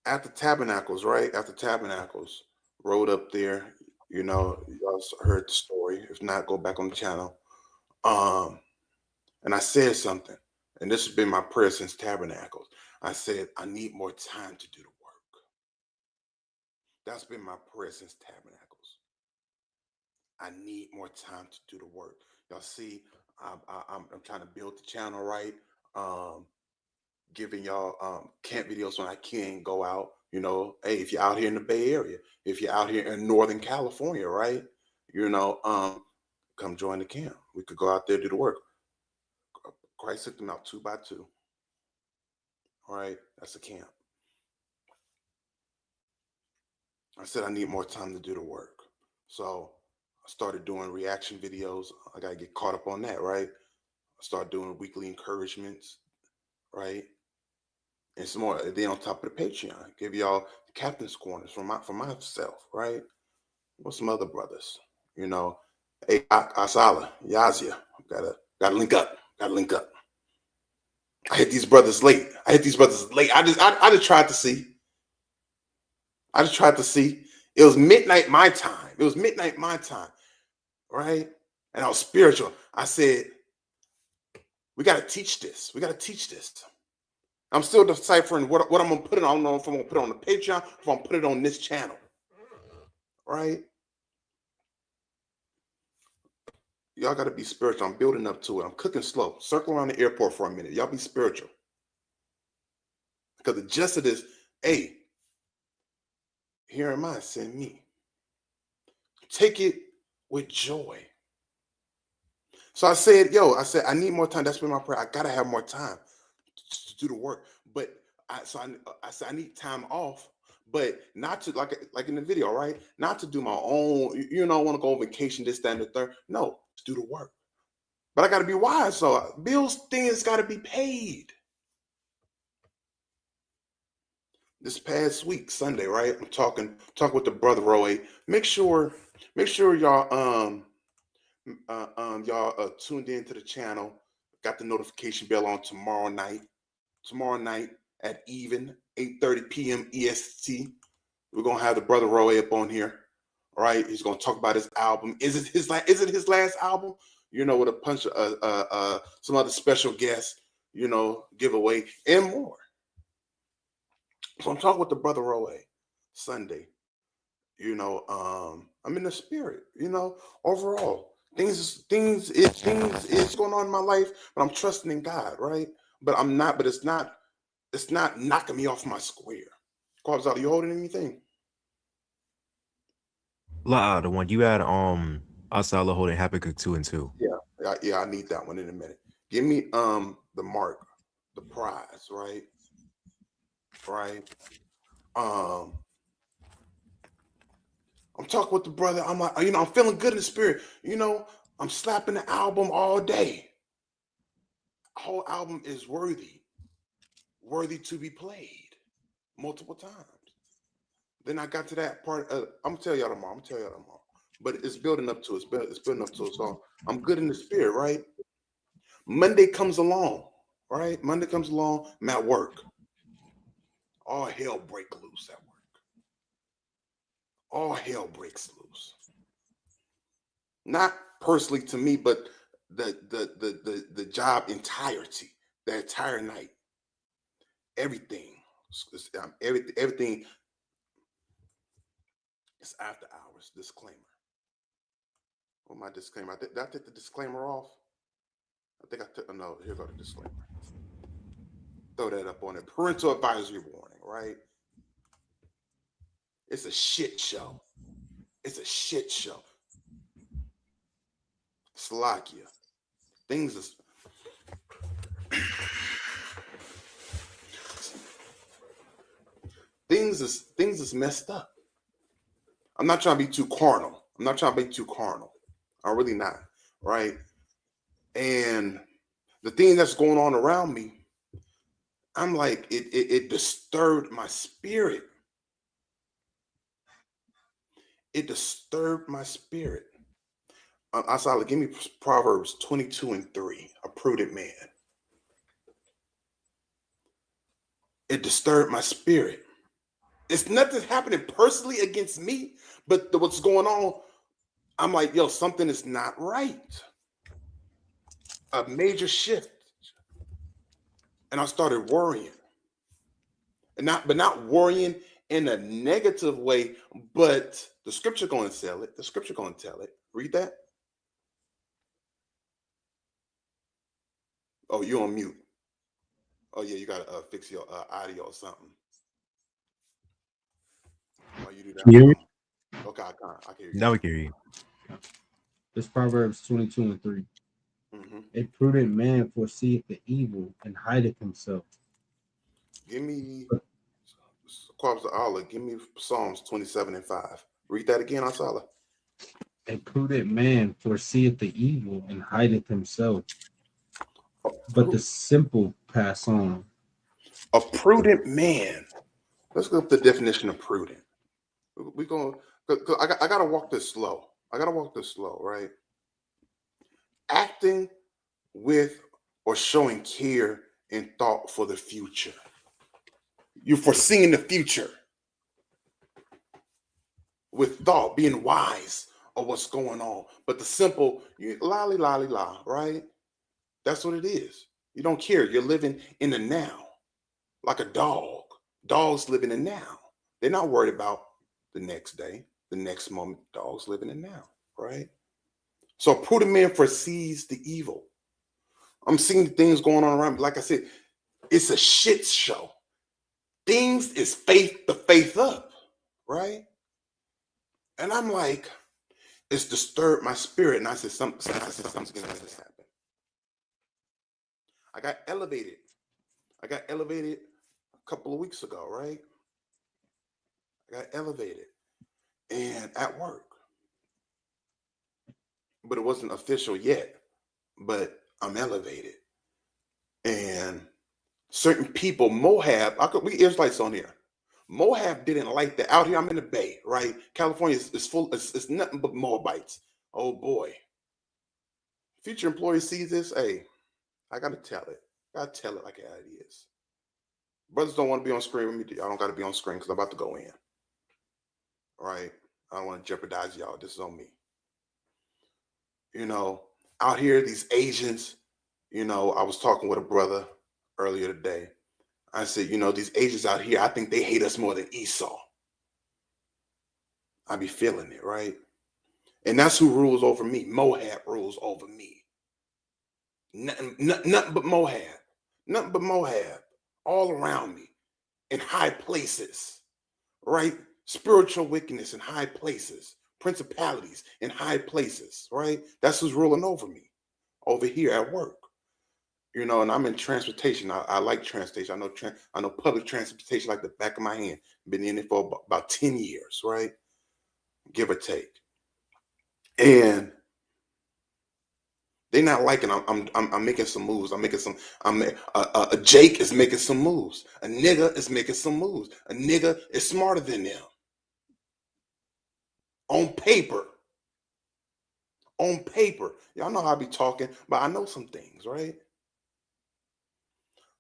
after Tabernacles, right? After Tabernacles, rode up there. You know, y'all heard the story. If not, go back on the channel. And I said something, and this has been my prayer since Tabernacles. I said, I need more time to do the work. That's been my prayer since Tabernacles. I need more time to do the work. Y'all see, I'm trying to build the channel right. Giving y'all camp videos when I can go out. You know, hey, if you're out here in the Bay Area, if you're out here in Northern California, right? You know, come join the camp. We could go out there, do the work. Christ took them out 2 by 2. All right, that's a camp. I said I need more time to do the work. So I started doing reaction videos. I got to get caught up on that, right? I started doing weekly encouragements, right? And some more. Then on top of the Patreon, give y'all the captain's corners for myself, right? With some other brothers, you know. Hey, Asala, Yazia, gotta link up. Gotta link up. I hit these brothers late. I just tried to see. I just tried to see. It was midnight my time. Right? And I was spiritual. I said, we got to teach this. I'm still deciphering what I'm going to put it on. I don't know if I'm going to put it on the Patreon, if I'm going to put it on this channel. Right? Y'all got to be spiritual. I'm building up to it. I'm cooking slow. Circle around the airport for a minute. Y'all be spiritual. Because the gist of this, hey, here am I, send me. Take it with joy. So I said, I need more time. That's been my prayer. I got to have more time to do the work. But I said, I need time off, but not to, like in the video, right? Not to do my own, I want to go on vacation, this, that, and the third. No, to do the work. But I got to be wise. So bills, things got to be paid. This past week, Sunday, right? I'm talking with the brother Roy. Make sure y'all y'all tuned into the channel. Got the notification bell on tomorrow night. Tomorrow night at even 8:30 p.m. EST. We're gonna have the brother Roy up on here. All right, he's gonna talk about his album. Is it his last album? With a bunch of some other special guests, giveaway and more. So I'm talking with the brother Roy Sunday. I'm in the spirit. Overall, things is going on in my life, but I'm trusting in God, right? But I'm not. But it's not knocking me off my square. Quabs, are you holding anything? The one you had, Asala holding Habakkuk 2 and 2. Yeah. I need that one in a minute. Give me the mark, the prize, right? Right. I'm talking with the brother. I'm like, I'm feeling good in the spirit. I'm slapping the album all day. The whole album is worthy to be played multiple times. Then I got to that part. I'm gonna tell y'all tomorrow. But it's building up to it. It's building up to it. So I'm good in the spirit, right? Monday comes along, right? I'm at work. All hell breaks loose at work. All hell breaks loose. Not personally to me, but the job entirety, the entire night. Everything is after hours. Disclaimer. What my disclaimer? Did I take the disclaimer off? I think I took. No, here go the disclaimer. Throw that up on it. Parental advisory warning. Right? It's a shit show. Slovakia. Things is messed up. I'm not trying to be too carnal. I'm really not, right? And the thing that's going on around me, I'm like, it disturbed my spirit. Asala, give me Proverbs 22:3. A prudent man. It disturbed my spirit. It's nothing happening personally against me, but what's going on, I'm like, yo, something is not right. A major shift. And I started worrying. But not worrying in a negative way, but the scripture going to tell it. The scripture going to tell it. Read that. Oh, you're on mute. Oh yeah, you gotta fix your audio or something. While you do that, Can you hear me? Okay, I can hear you. Now we can hear you. It's Proverbs 22:3. Mm-hmm. A prudent man foreseeth the evil and hideth himself. Give me Allah. Give me Psalms 27:5. Read that again, Asala. A prudent man foreseeth the evil and hideth himself, but the simple pass on. A prudent man. Let's look up the definition of prudent. We're going. I gotta walk this slow. Right? Acting with or showing care and thought for the future. You're foreseeing the future with thought, being wise of what's going on. But the simple, lolly, right? That's what it is. You don't care. You're living in the now, like a dog. Dogs live in the now. They're not worried about the next day, the next moment. Dogs live in the now, right? So a prudent man foresees the evil. I'm seeing things going on around me. Like I said, it's a shit show. Things is faith to faith up, right? And I'm like, it's disturbed my spirit. And I said, something's going to happen. I got elevated a couple of weeks ago, right? I got elevated and at work. But it wasn't official yet. But I'm elevated. And certain people, Moab, we Israelites on here. Moab didn't like that. Out here, I'm in the Bay, right? California is full, it's nothing but Moabites. Oh boy. Future employees see this, hey, I gotta tell it. I gotta tell it like how it is. Brothers don't want to be on screen with me. I don't gotta be on screen because I'm about to go in. All right. I don't want to jeopardize y'all. This is on me. You know, out here, these Asians, you know, I was talking with a brother earlier today. I said, you know, these Asians out here, I think they hate us more than Esau. I be feeling it, right? And that's who rules over me. Moab rules over me. Nothing but Moab. Nothing but Moab. All around me. In high places. Right? Spiritual wickedness in high places. Principalities in high places. Right? That's who's ruling over me. Over here at work. You know, and I'm in transportation. I like transportation. I know public transportation like the back of my hand. Been in it for about 10 years, right? Give or take. And they're not liking. I'm making some moves. Jake is making some moves. A nigga is making some moves. A nigga is smarter than them. On paper. Y'all know how I be talking, but I know some things, right?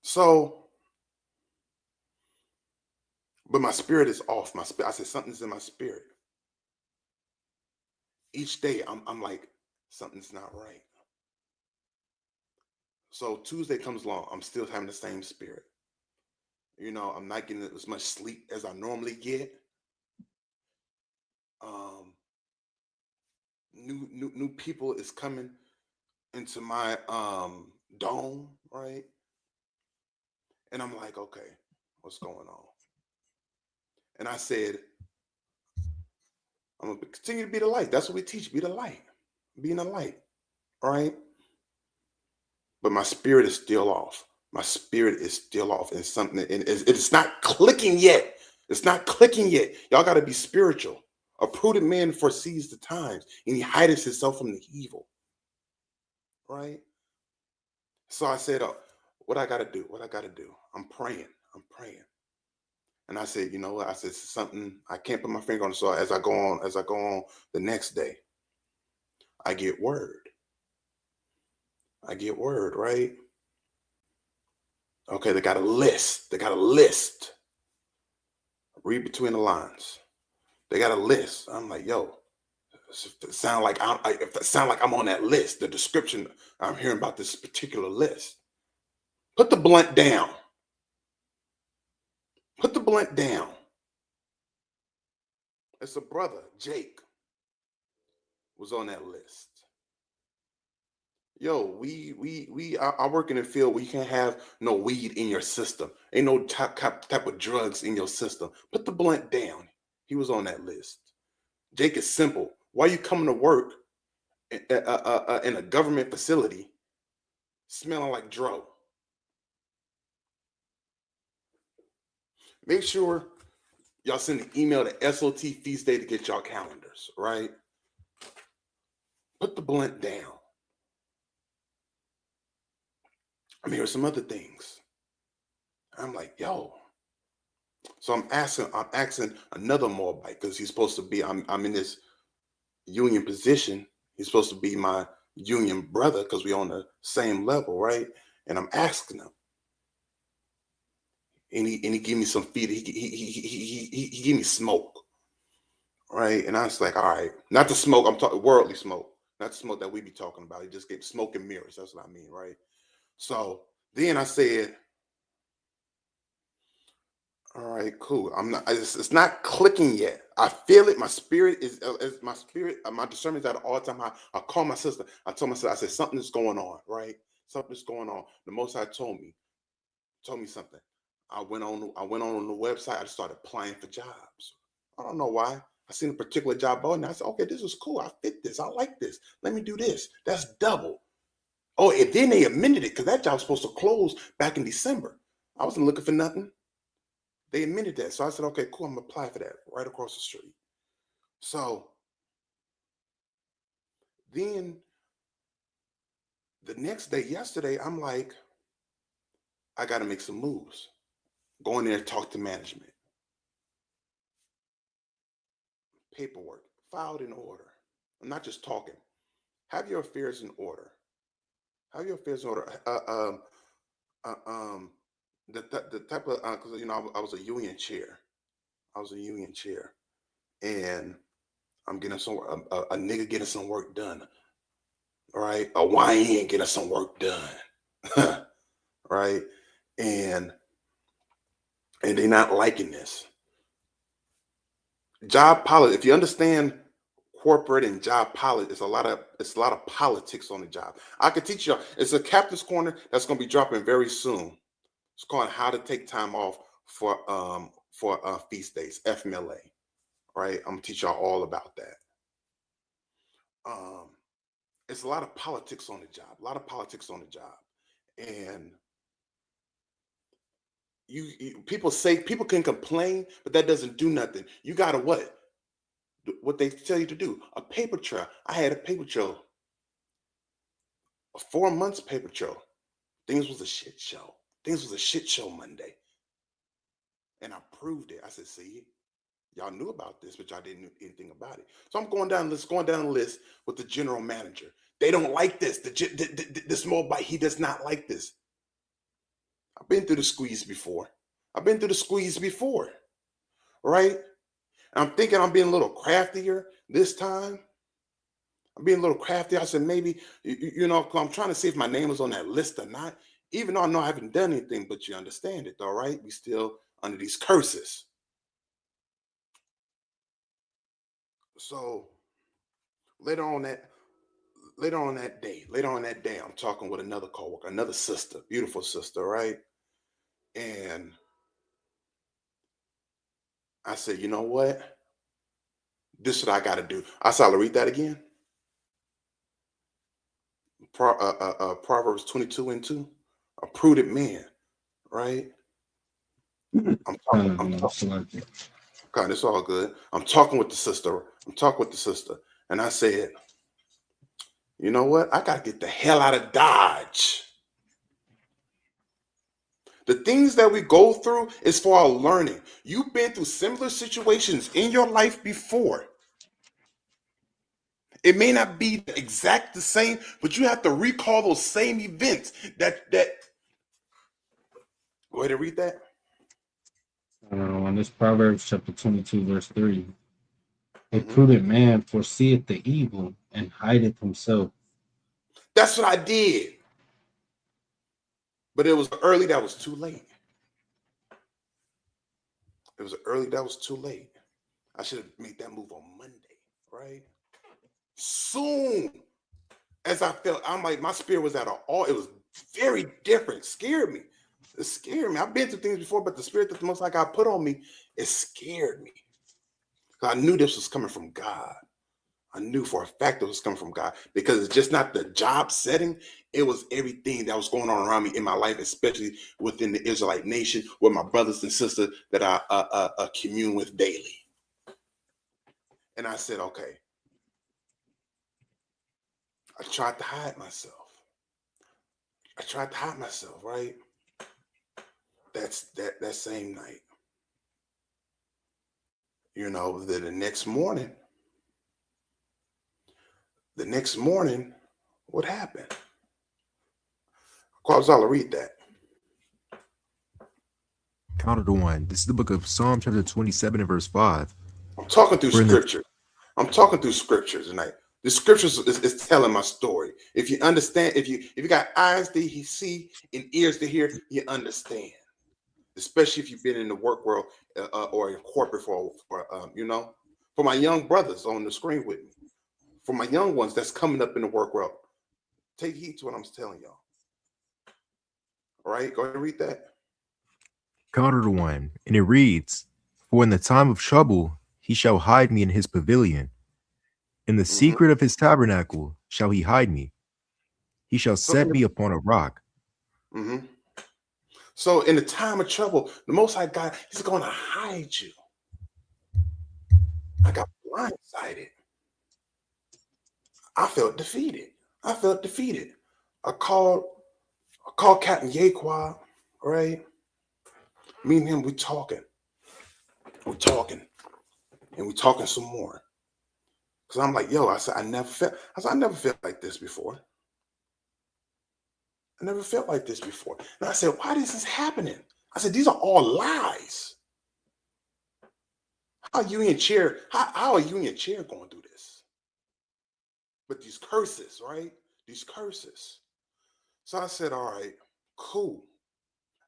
So, but my spirit is off. I said something's in my spirit. Each day I'm like, something's not right. So Tuesday comes along, I'm still having the same spirit. You know, I'm not getting as much sleep as I normally get. New people is coming into my dome, right? And I'm like, okay, what's going on? And I said, I'm gonna continue to be the light. That's what we teach, be the light. Being a light, right? But my spirit is still off. My spirit is still off. And something, and it's not clicking yet. It's not clicking yet. Y'all got to be spiritual. A prudent man foresees the times, and he hides himself from the evil. Right? So I said, what I got to do? I'm praying. And I said, you know what? I said something. I can't put my finger on it. So as I go on the next day, I get word. Right? Okay, they got a list. Read between the lines. They got a list. I'm like, yo, if it sound like I'm on that list, the description I'm hearing about this particular list. Put the blunt down. It's a brother, Jake, was on that list. Yo, I work in the field where you can't have no weed in your system. Ain't no type of drugs in your system. Put the blunt down. He was on that list. Jake is simple. Why you coming to work in a government facility smelling like dro? Make sure y'all send an email to SOT Feast Day to get y'all calendars, right? Put the blunt down. I'm hearing some other things. I'm like, yo. So I'm asking another Moabite because he's supposed to be, I'm in this union position. He's supposed to be my union brother because we're on the same level, right? And I'm asking him. And he gave me some feed. He gave me smoke, right? And I was like, all right, not the smoke. I'm talking worldly smoke, not the smoke that we be talking about. He just gave smoke and mirrors. That's what I mean, right? So then I said, all right, cool. It's not clicking yet. I feel it. My spirit is my discernment is at an all-time high. I called my sister. I told my sister, I said, something is going on, right? Something's going on. The Most High told me something. I went on the website. I started applying for jobs. I don't know why. I seen a particular job and I said, okay, this is cool. I fit this. I like this. Let me do this. That's double. Oh, and then they amended it because that job was supposed to close back in December. I wasn't looking for nothing. They amended that. So I said, okay, cool. I'm going to apply for that right across the street. So then the next day, yesterday, I'm like, I got to make some moves. Go in there and talk to management. Paperwork, filed in order. I'm not just talking. Have your affairs in order. Have your affairs in order. The type of, because, I was a union chair. And I'm getting a nigga getting some work done. All right. A YN getting some work done. Right. And they're not liking this. Job politics. If you understand corporate and job politics, it's a lot of politics on the job. I could teach y'all. It's a captain's corner that's going to be dropping very soon. It's called How to Take Time Off for Feast Days, FMLA. Right? I'm gonna teach y'all all about that. It's a lot of politics on the job. And people can complain, but that doesn't do nothing. You gotta what they tell you to do. A paper trail. I had a paper trail. A 4 months paper trail. Things was a shit show Monday. And I proved it. I said, see, y'all knew about this, but y'all didn't know anything about it. So I'm going down the list with the general manager. They don't like this. This Moabite, he does not like this. I've been through the squeeze before. Right? And I'm thinking I'm being a little craftier this time. I said, maybe, I'm trying to see if my name was on that list or not. Even though I know I haven't done anything, but you understand it, all right? We still under these curses. So later on that day, I'm talking with another coworker, another sister, beautiful sister, right? And I said, you know what? This is what I got to do. I saw, read that again. Proverbs 22:2. A prudent man, right? I'm talking. God, it's all good. I'm talking with the sister. And I said, you know what? I got to get the hell out of Dodge. The things that we go through is for our learning. You've been through similar situations in your life before. It may not be exact the same, but you have to recall those same events that go ahead and read that. On this Proverbs chapter 22, verse 3. A prudent man foreseeth the evil and hideth himself. That's what I did. But it was early that was too late. It was early that was too late. I should have made that move on Monday, right? Soon as I felt, I'm like, my spirit was at an all. It was very different. Scared me. It scared me. I've been through things before, but the spirit that the Most High God put on me, it scared me. I knew this was coming from God. I knew for a fact it was coming from God because it's just not the job setting. It was everything that was going on around me in my life, especially within the Israelite nation with my brothers and sisters that I commune with daily. And I said, okay. I tried to hide myself. Right? That's that same night. You know, the next morning, what happened? I'll read that. Count of the one. This is the book of Psalm chapter 27 and verse 5. I'm talking through scripture. I'm talking through scriptures tonight. The scriptures is telling my story. If you understand, if you got eyes to see and ears to hear, you understand. Especially if you've been in the work world or in corporate for for my young brothers on the screen with me, for my young ones that's coming up in the work world, take heed to what I'm telling y'all. All right, go ahead and read that. Count of the one, and it reads, "For in the time of trouble he shall hide me in his pavilion. In the secret of his tabernacle shall he hide me. He shall set me upon a rock." So in the time of trouble, the Most High God, he's going to hide you. I got blindsided. I felt defeated. I called Captain Yaquan, right? Me and him, we're talking. And we're talking some more. Because I'm like, yo, I said, I never felt like this before. And I said, why is this happening? I said, these are all lies. How are you in your chair? How are you in your chair going through this? But these curses, right? These curses. So I said, all right, cool.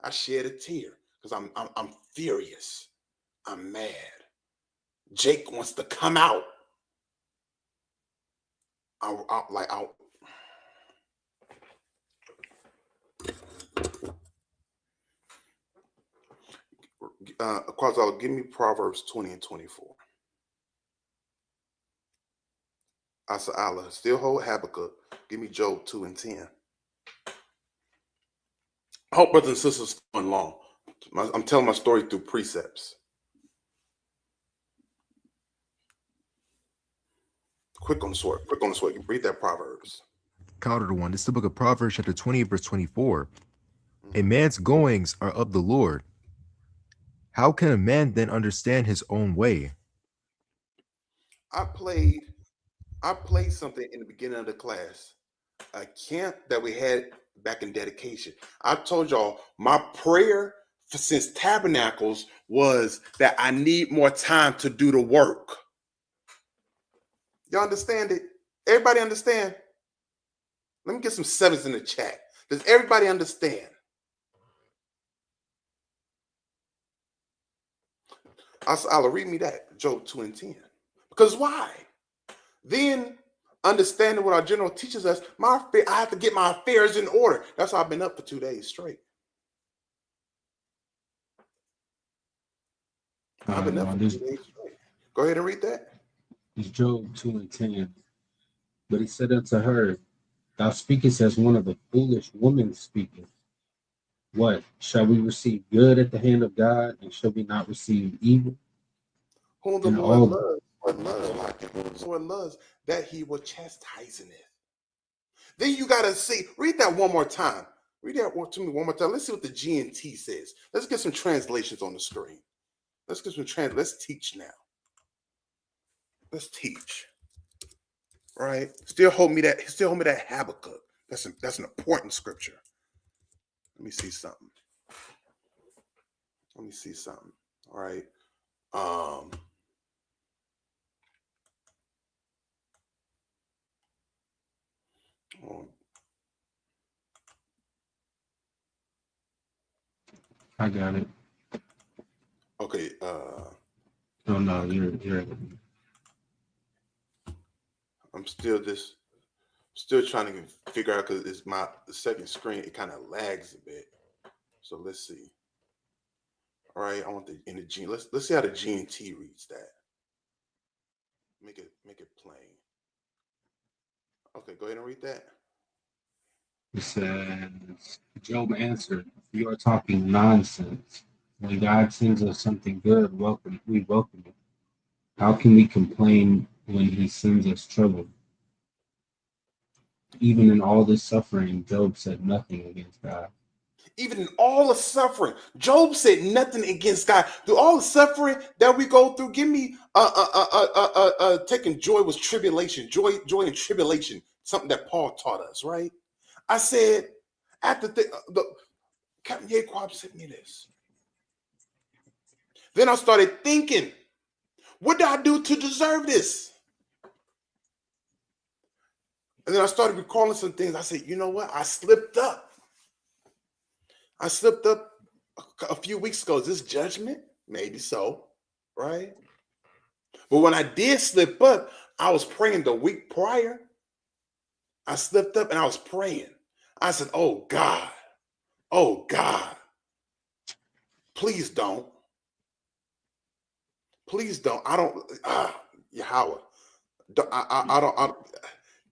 I shed a tear because I'm furious. I'm mad. Jake wants to come out. Quasar, give me Proverbs 20 and 24. Asa Allah, still hold Habakkuk. Give me Job 2 and 10. I hope brothers and sisters following along. I'm telling my story through precepts. Quick on the sword. Read that Proverbs. Count of the one. This is the book of Proverbs chapter 20 verse 24. A man's goings are of the Lord. How can a man then understand his own way? I played something in the beginning of the class, a camp that we had back in dedication. I told y'all my prayer since Tabernacles was that I need more time to do the work. Y'all understand it? Everybody understand? Let me get some sevens in the chat. Does everybody understand? I'll read me that, Job 2 and 10. Because why? Then, understanding what our general teaches us, I have to get my affairs in order. That's why I've been up for 2 days straight. I've been up for 2 days straight. Go ahead and read that. It's Job 2 and 10. But he said unto her, Thou speakest as one of the foolish women speaketh. What? Shall we receive good at the hand of God, and shall we not receive evil? Whom the Lord loves, that he will chastising it. Then you got to see, read that one more time. Read that to me one more time. Let's see what the GNT says. Let's get some translations on the screen. Let's teach now. Let's teach. Right? Still hold me that Habakkuk. That's an important scripture. Let me see something. All right. Oh, I got it. okay. Oh no, you're. I'm still trying to figure out because it's the second screen. It kind of lags a bit. So let's see. All right, I want in the G. Let's see how the G&T reads that. Make it plain. Okay, go ahead and read that. It says, Job answered, "You are talking nonsense. When God sends us something good, we welcome it. How can we complain when he sends us trouble?" Even in all this suffering, Job said nothing against God. Even in all the suffering, Job said nothing against God. Through all the suffering that we go through, give me taking joy with tribulation, joy and tribulation, something that Paul taught us, right? I said, after Captain Yaquab sent me this. Then I started thinking, what did I do to deserve this? And then I started recalling some things. I said, you know what? I slipped up a few weeks ago. Is this judgment? Maybe so, right? But when I did slip up, I was praying the week prior. I slipped up and I was praying. I said, oh God, please don't. Please don't. I don't, Yahweh. I don't.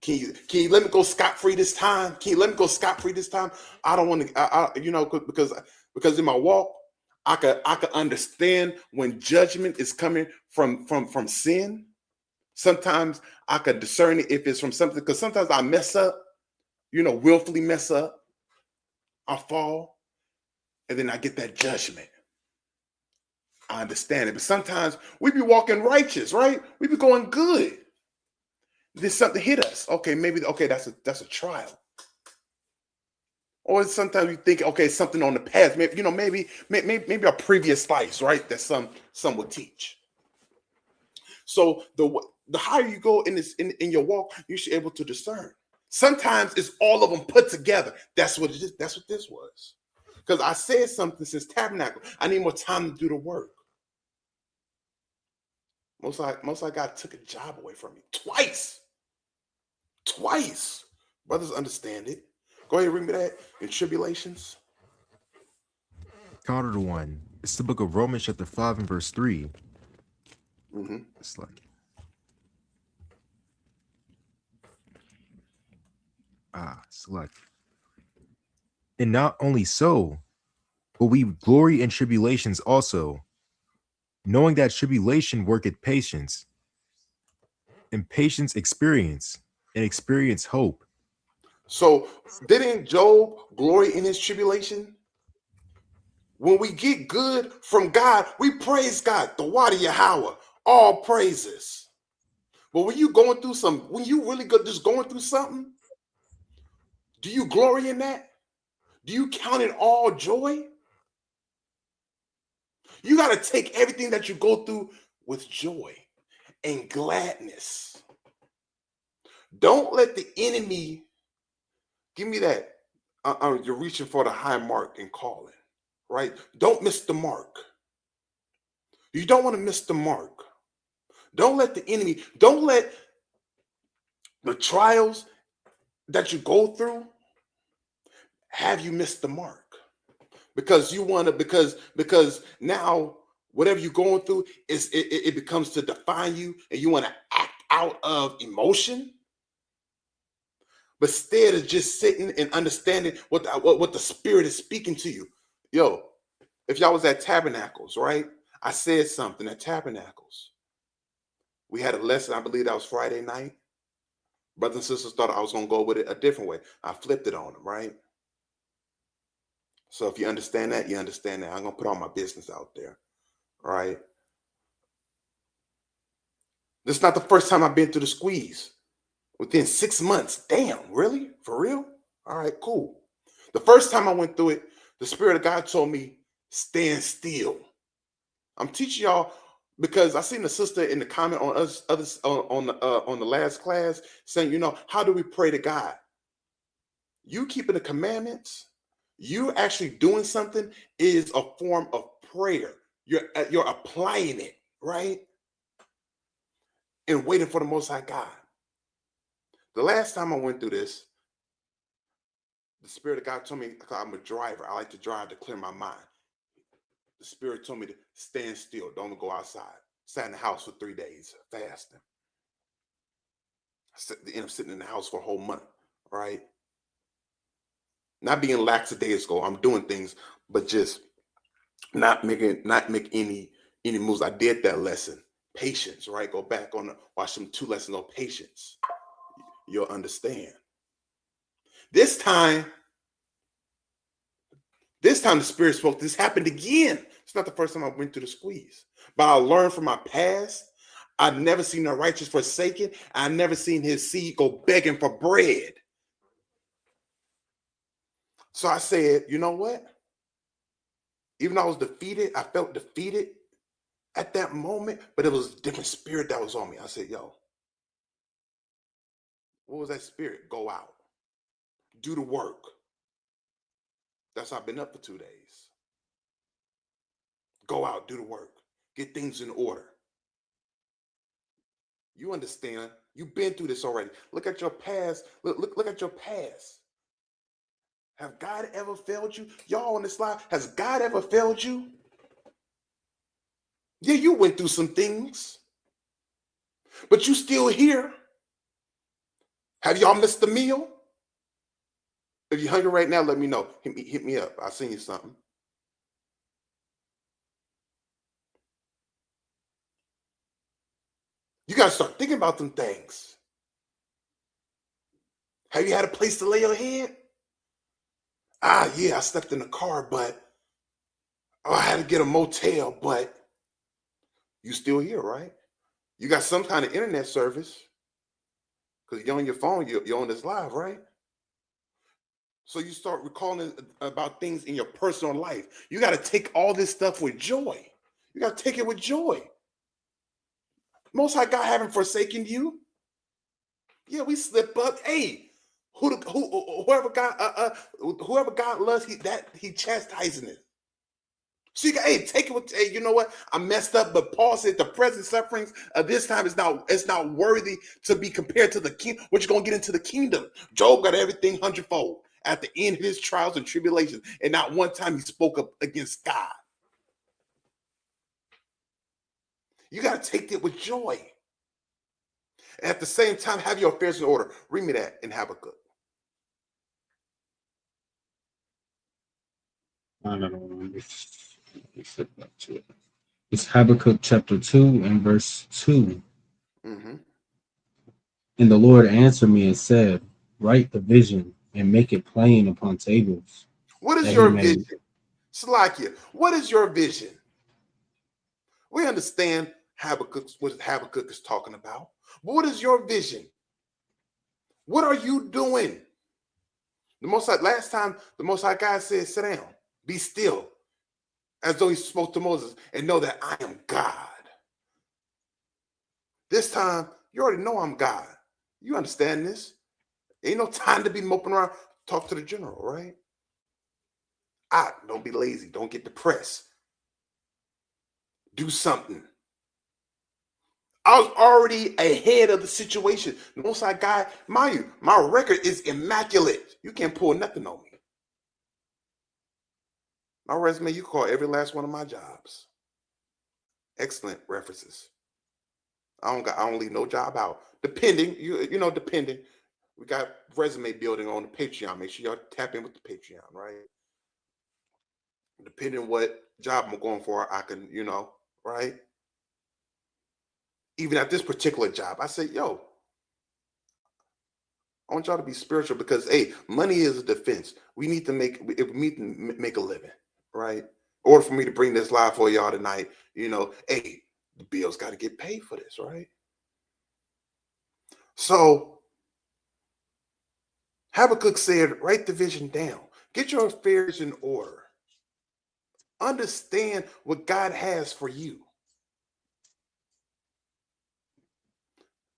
Can you let me go scot-free this time? I don't want to, because in my walk, I could understand when judgment is coming from sin. Sometimes I could discern it if it's from something, because sometimes I mess up, willfully mess up. I fall, and then I get that judgment. I understand it, but sometimes we be walking righteous, right? We be going good. Then something hit us. Okay, that's a trial. Or sometimes you think, okay, something on the past. Maybe a previous life, right? That some would teach. So the higher you go in your walk, you should be able to discern. Sometimes it's all of them put together. That's what it is. That's what this was. Because I said something since Tabernacle. I need more time to do the work. Most High God took a job away from me twice. Brothers understand it. Go ahead and read me that in tribulations. Counter to one. It's the book of Romans chapter 5 and verse 3. Mm-hmm. It's like, select. And not only so, but we glory in tribulations also, knowing that tribulation worketh patience, and patience experience, and experience hope. So didn't Job glory in his tribulation? When we get good from God, we praise God. The Wadi Yahweh, all praises. But when you going through when you really just going through something, do you glory in that? Do you count it all joy? You got to take everything that you go through with joy and gladness. Don't let the enemy give me that. You're reaching for the high mark and calling, right? Don't miss the mark. You don't want to miss the mark. Don't let the trials that you go through have you miss the mark. Because because now whatever you're going through it becomes to define you, and you want to act out of emotion. But instead of just sitting and understanding what the Spirit is speaking to you. Yo, if y'all was at Tabernacles, right? I said something at Tabernacles. We had a lesson, I believe that was Friday night. Brothers and sisters thought I was going to go with it a different way. I flipped it on them, right? So if you understand that, you understand that. I'm going to put all my business out there, all right? This is not the first time I've been through the squeeze. within 6 months. Damn, really? For real? All right, cool. The first time I went through it, the Spirit of God told me, stand still. I'm teaching y'all because I seen a sister in the comment on on the last class saying, how do we pray to God? You keeping the commandments, you actually doing something is a form of prayer. You're applying it, right? And waiting for the Most High God. The last time I went through this, the Spirit of God told me, because I'm a driver, I like to drive to clear my mind. The Spirit told me to stand still, don't go outside. Sat in the house for 3 days, fasting. I ended up sitting in the house for a whole month, right? Not being lackadaisical, I'm doing things, but just not make any moves. I did that lesson, patience, right? Go back watch them 2 lessons on patience. You'll understand. This time the Spirit spoke. This happened again. It's not the first time I went through the squeeze, but I learned from my past. I've never seen the righteous forsaken. I've never seen his seed go begging for bread. So I said, you know what? Even though I was defeated, I felt defeated at that moment, but it was a different spirit that was on me. I said, yo, what was that spirit? Go out. Do the work. That's why I've been up for 2 days. Go out, do the work. Get things in order. You understand. You've been through this already. Look at your past. Look at your past. Have God ever failed you? Y'all on this slide, has God ever failed you? Yeah, you went through some things, but you still here. Have y'all missed the meal? If you're hungry right now, let me know. Hit me up. I'll send you something. You got to start thinking about them things. Have you had a place to lay your head? Yeah, I slept in the car, but I had to get a motel, but you still here, right? You got some kind of internet service because you're on your phone, you're on this live, right? So you start recalling about things in your personal life. You got to take all this stuff with joy. You got to take it with joy. Most High God haven't forsaken you. Yeah, we slip up. Hey, whoever God loves, he chastising it. So you got, take it with, you know what? I messed up, but Paul said the present sufferings of this time is not worthy to be compared to the king. What you gonna get into the kingdom? Job got everything 100-fold at the end of his trials and tribulations, and not one time he spoke up against God. You got to take it with joy. And at the same time, have your affairs in order. Read me that in Habakkuk. No. Let me flip back to it. It's Habakkuk chapter 2 and verse 2. Mm-hmm. And the Lord answered me and said, write the vision and make it plain upon tables. What is your vision? Salakia, what is your vision? We understand what Habakkuk is talking about. But what is your vision? What are you doing? Last time, the Most High God said, sit down, be still, as though he spoke to Moses, and know that I am God. This time, you already know I'm God. You understand this? Ain't no time to be moping around. Talk to the general, right? Don't be lazy. Don't get depressed. Do something. I was already ahead of the situation. The Most High God, mind you, my record is immaculate. You can't pull nothing on me. My resume, you call every last one of my jobs. Excellent references. I don't leave no job out. Depending. We got resume building on the Patreon. Make sure y'all tap in with the Patreon, right? Depending what job I'm going for, I can, right? Even at this particular job, I say, yo, I want y'all to be spiritual because, hey, money is a defense. We need to make a living, right? In order for me to bring this live for y'all tonight, hey, the bills got to get paid for this, right? So Habakkuk said, write the vision down. Get your affairs in order. Understand what God has for you.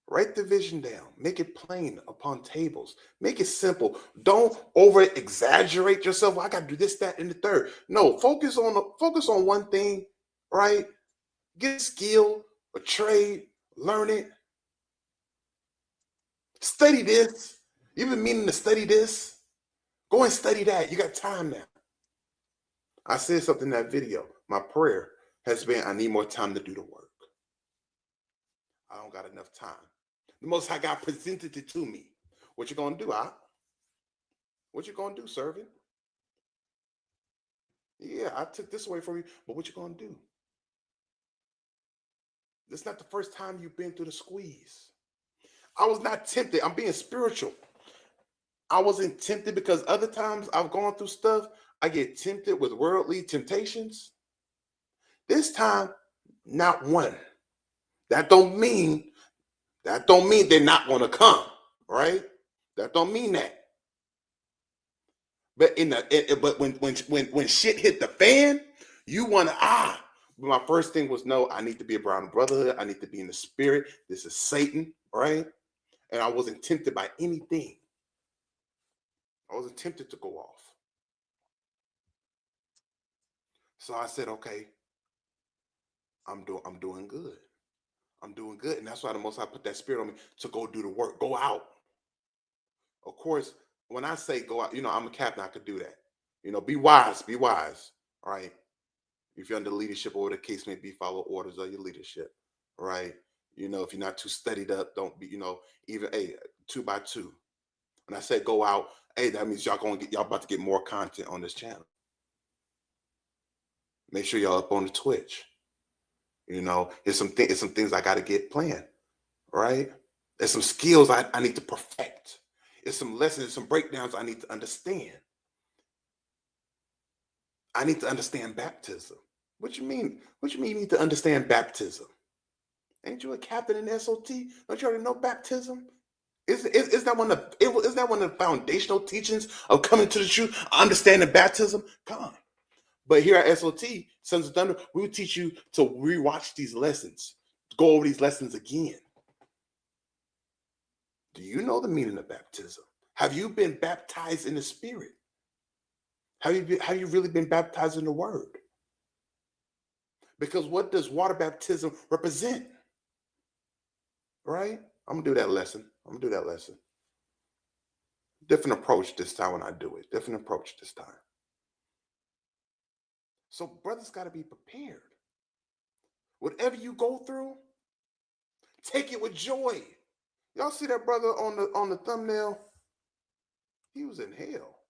Write the vision down. Make it plain upon tables. Make it simple. Don't over exaggerate yourself. Well, I got to do this, that, and the third. No, focus on one thing, right? Get a skill, a trade, learn it. Study this. You've been meaning to study this. Go and study that. You got time now. I said something in that video. My prayer has been, I need more time to do the work. I don't got enough time. The Most High God presented it to me. What you gonna do, What you gonna do, servant? Yeah, I took this away from you, but what you gonna do? This is not the first time you've been through the squeeze. I was not tempted. I'm being spiritual. I wasn't tempted because other times I've gone through stuff, I get tempted with worldly temptations. This time, not one. That don't mean they're not going to come, right? That don't mean that. But but when shit hit the fan, you want to My first thing was, no, I need to be around the brotherhood. I need to be in the spirit. This is Satan, right? And I wasn't tempted by anything. I wasn't tempted to go off. So I said, okay, I'm doing good. I'm doing good. And that's why the Most High put that spirit on me to go do the work, go out. Of course, when I say go out, I'm a captain, I could do that. Be wise, all right? If you're under leadership or whatever the case may be, follow orders of your leadership, right? If you're not too studied up, don't be, even, 2 by 2. When I say go out, that means y'all about to get more content on this channel. Make sure y'all up on the Twitch. It's some things I got to get planned, right? There's some skills I need to perfect. It's some lessons, some breakdowns I need to understand. I need to understand baptism. What you mean? What you mean you need to understand baptism? Ain't you a captain in SOT? Don't you already know baptism? Is that one of the foundational teachings of coming to the truth, understanding baptism? Come on. But here at SOT, Sons of Thunder, we will teach you to rewatch these lessons, go over these lessons again. Do you know the meaning of baptism? Have you been baptized in the Spirit? Have you really been baptized in the Word? Because what does water baptism represent? Right? I'm gonna do that lesson. Different approach this time when I do it. Different approach this time. So brothers got to be prepared. Whatever you go through, take it with joy. Y'all see that brother on the thumbnail? He was in hell,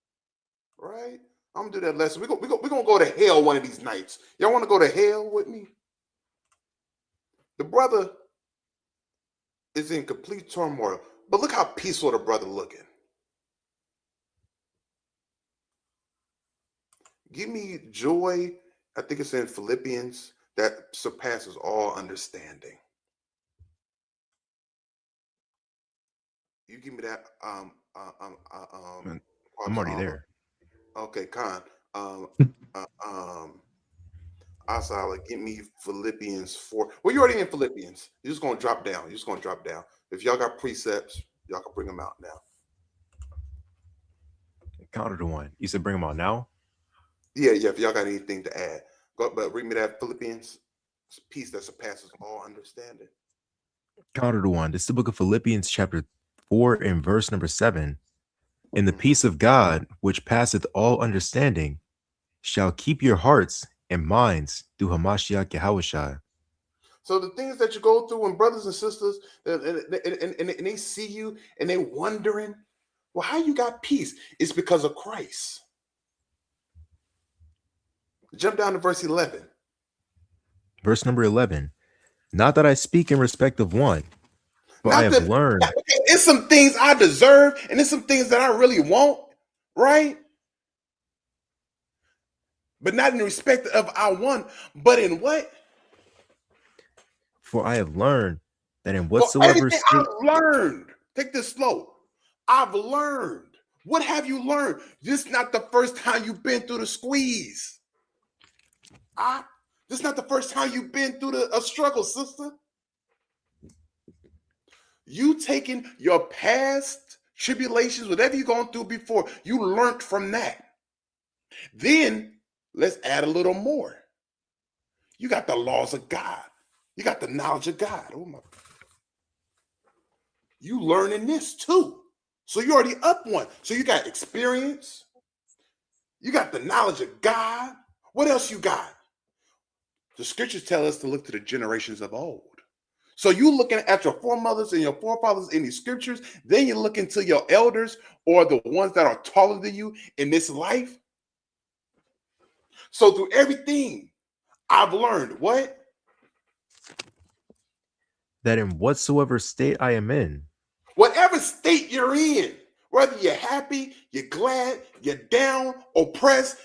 right? I'm gonna do that lesson. We're gonna go to hell one of these nights. Y'all want to go to hell with me? The brother is in complete turmoil, but look how peaceful the brother looking. Give me joy, I think it's in Philippians, that surpasses all understanding. You give me that. I'm already there. Okay, Khan. Asala, give me Philippians 4. Well, you're already in Philippians. You're just gonna drop down. If y'all got precepts, y'all can bring them out now. Counter to one. You said bring them out now? Yeah. If y'all got anything to add, but read me that Philippians peace that surpasses all understanding. Counter to one. This is the book of Philippians, chapter 4, and verse number 7. And the peace of God, which passeth all understanding, shall keep your hearts and minds through Hamashiach Yahushua. So the things that you go through when brothers and sisters and they see you and they wondering, well, how you got peace? It's because of Christ. Jump down to verse 11. Verse number 11. Not that I speak in respect of one, but I have learned. It's some things I deserve and it's some things that I really want, right? But not in respect of I want, but in what? For I have learned that in whatsoever I've learned. Take this slow. I've learned What have you learned? This is not the first time you've been through the squeeze. This is not the first time you've been through a struggle, sister. You taking your past tribulations, whatever you've gone through before, you learned from that. Then let's add a little more. You got the laws of God. You got the knowledge of God. Oh my. You learning this too. So you already up one. So you got experience. You got the knowledge of God. What else you got? The scriptures tell us to look to the generations of old. So you looking at your foremothers and your forefathers in these scriptures, then you look into your elders or the ones that are taller than you in this life. So through everything I've learned, what? That in whatsoever state I am in. Whatever state you're in, whether you're happy, you're glad, you're down, oppressed,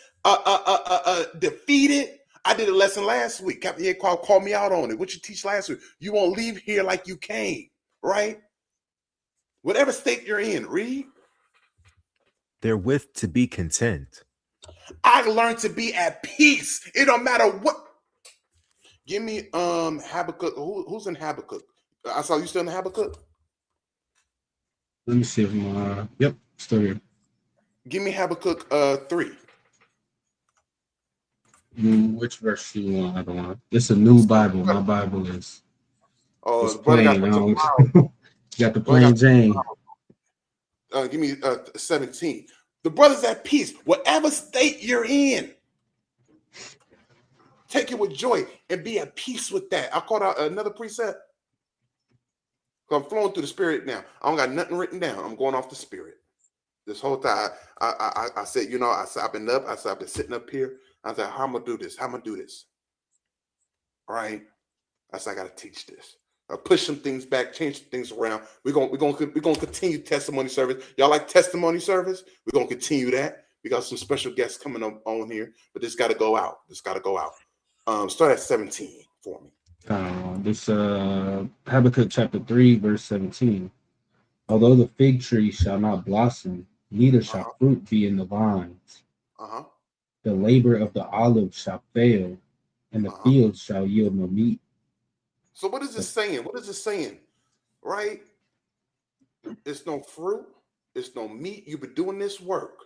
defeated. I did a lesson last week. Captain Ye called me out on it. What you teach last week? You won't leave here like you came, right? Whatever state you're in, read. Therewith to be content. I learned to be at peace. It don't matter what. Give me Habakkuk. Who's in Habakkuk? I saw you still in Habakkuk. Let me see if my still here. Give me Habakkuk 3. Which verse you want? I don't want. It's a new Bible. My Bible is. Oh, plain. You got the plain Jane. Give me 17. The brother's at peace, whatever state you're in. Take it with joy and be at peace with that. I called out another precept. I'm flowing through the spirit now. I don't got nothing written down. I'm going off the spirit. This whole time, I said, I've been up. I said, I've been sitting up here. I said, how I'm gonna do this? How I'm gonna do this? All right. I said, I gotta teach this. I push some things back, change some things around. We're gonna continue testimony service. Y'all like testimony service? We're gonna continue that. We got some special guests coming up on here, but this got to go out. This got to go out. Start at 17 for me. This Habakkuk chapter 3, verse 17. Although the fig tree shall not blossom, neither shall fruit be in the vines. The labor of the olive shall fail, and the field shall yield no meat. So what is this saying? What is it saying? Right? It's no fruit. It's no meat. You've been doing this work.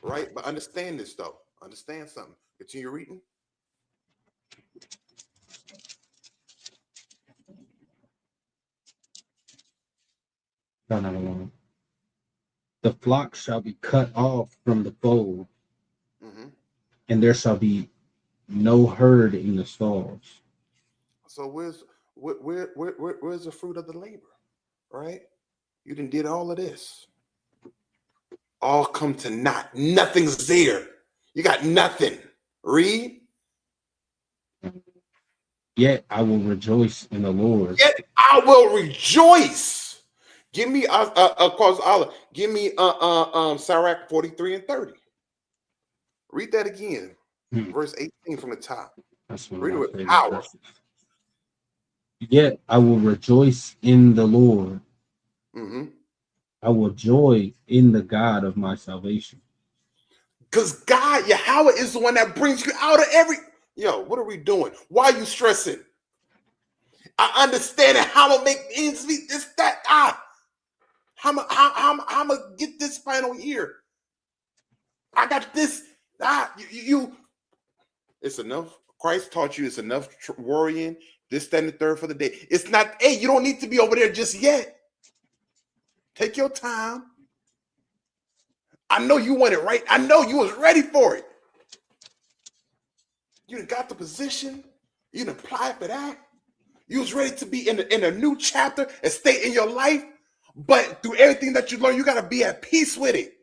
Right? But understand this, though. Understand something. Continue reading. No. The flock shall be cut off from the fold, and there shall be no herd in the stalls. So where's the fruit of the labor? Right? You did all of this. All come to naught. Nothing's there. You got nothing. Read. Yet I will rejoice in the Lord. Yet I will rejoice. Give me give me Sirach 43 and 30. Read that again. Verse 18 from the top. Read it with power. Verses. Yet I will rejoice in the Lord. I will joy in the God of my salvation. Because God, Yahweh, is the one that brings you out of every. What are we doing? Why are you stressing? I understand it. How I'm gonna make ends meet. This, that, How I'm gonna get this final year? I got this. It's enough. Christ taught you it's enough worrying. This, that, and the third for the day. It's not. Hey, you don't need to be over there just yet. Take your time. I know you want it right. I know you was ready for it. You done got the position. You done applied for that. You was ready to be in a new chapter and state in your life. But through everything that you learn, you got to be at peace with it.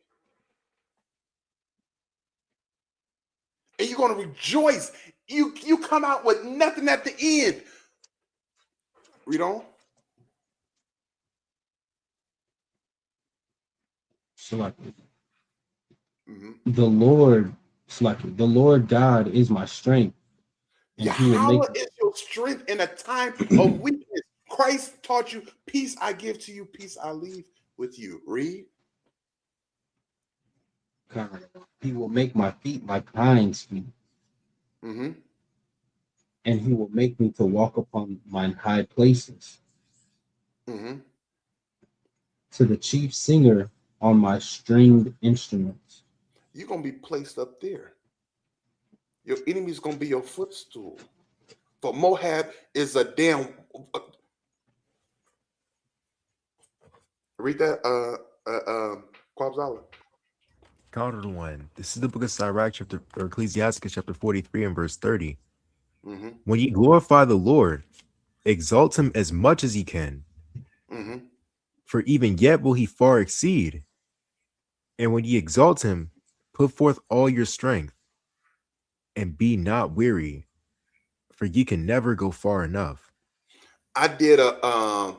And you're going to rejoice. You come out with nothing at the end. Read on. Selected. The Lord God is my strength. Yahweh is your strength in a time of weakness. Christ taught you, peace I give to you, peace I leave with you. Read. He will make my feet like hinds feet, Mm-hmm. and he will make me to walk upon mine high places. Mm-hmm. To the chief singer on my stringed instruments. You're gonna be placed up there. Your enemy's gonna be your footstool. For Moab is a damn. Read that, Kwabzala. Counter the one. This is the book of Sirach, chapter or Ecclesiasticus, chapter 43 and verse 30. Mm-hmm. When ye glorify the Lord, exalt him as much as ye can, Mm-hmm. for even yet will he far exceed. And when ye exalt him, put forth all your strength, and be not weary, for ye can never go far enough. I did a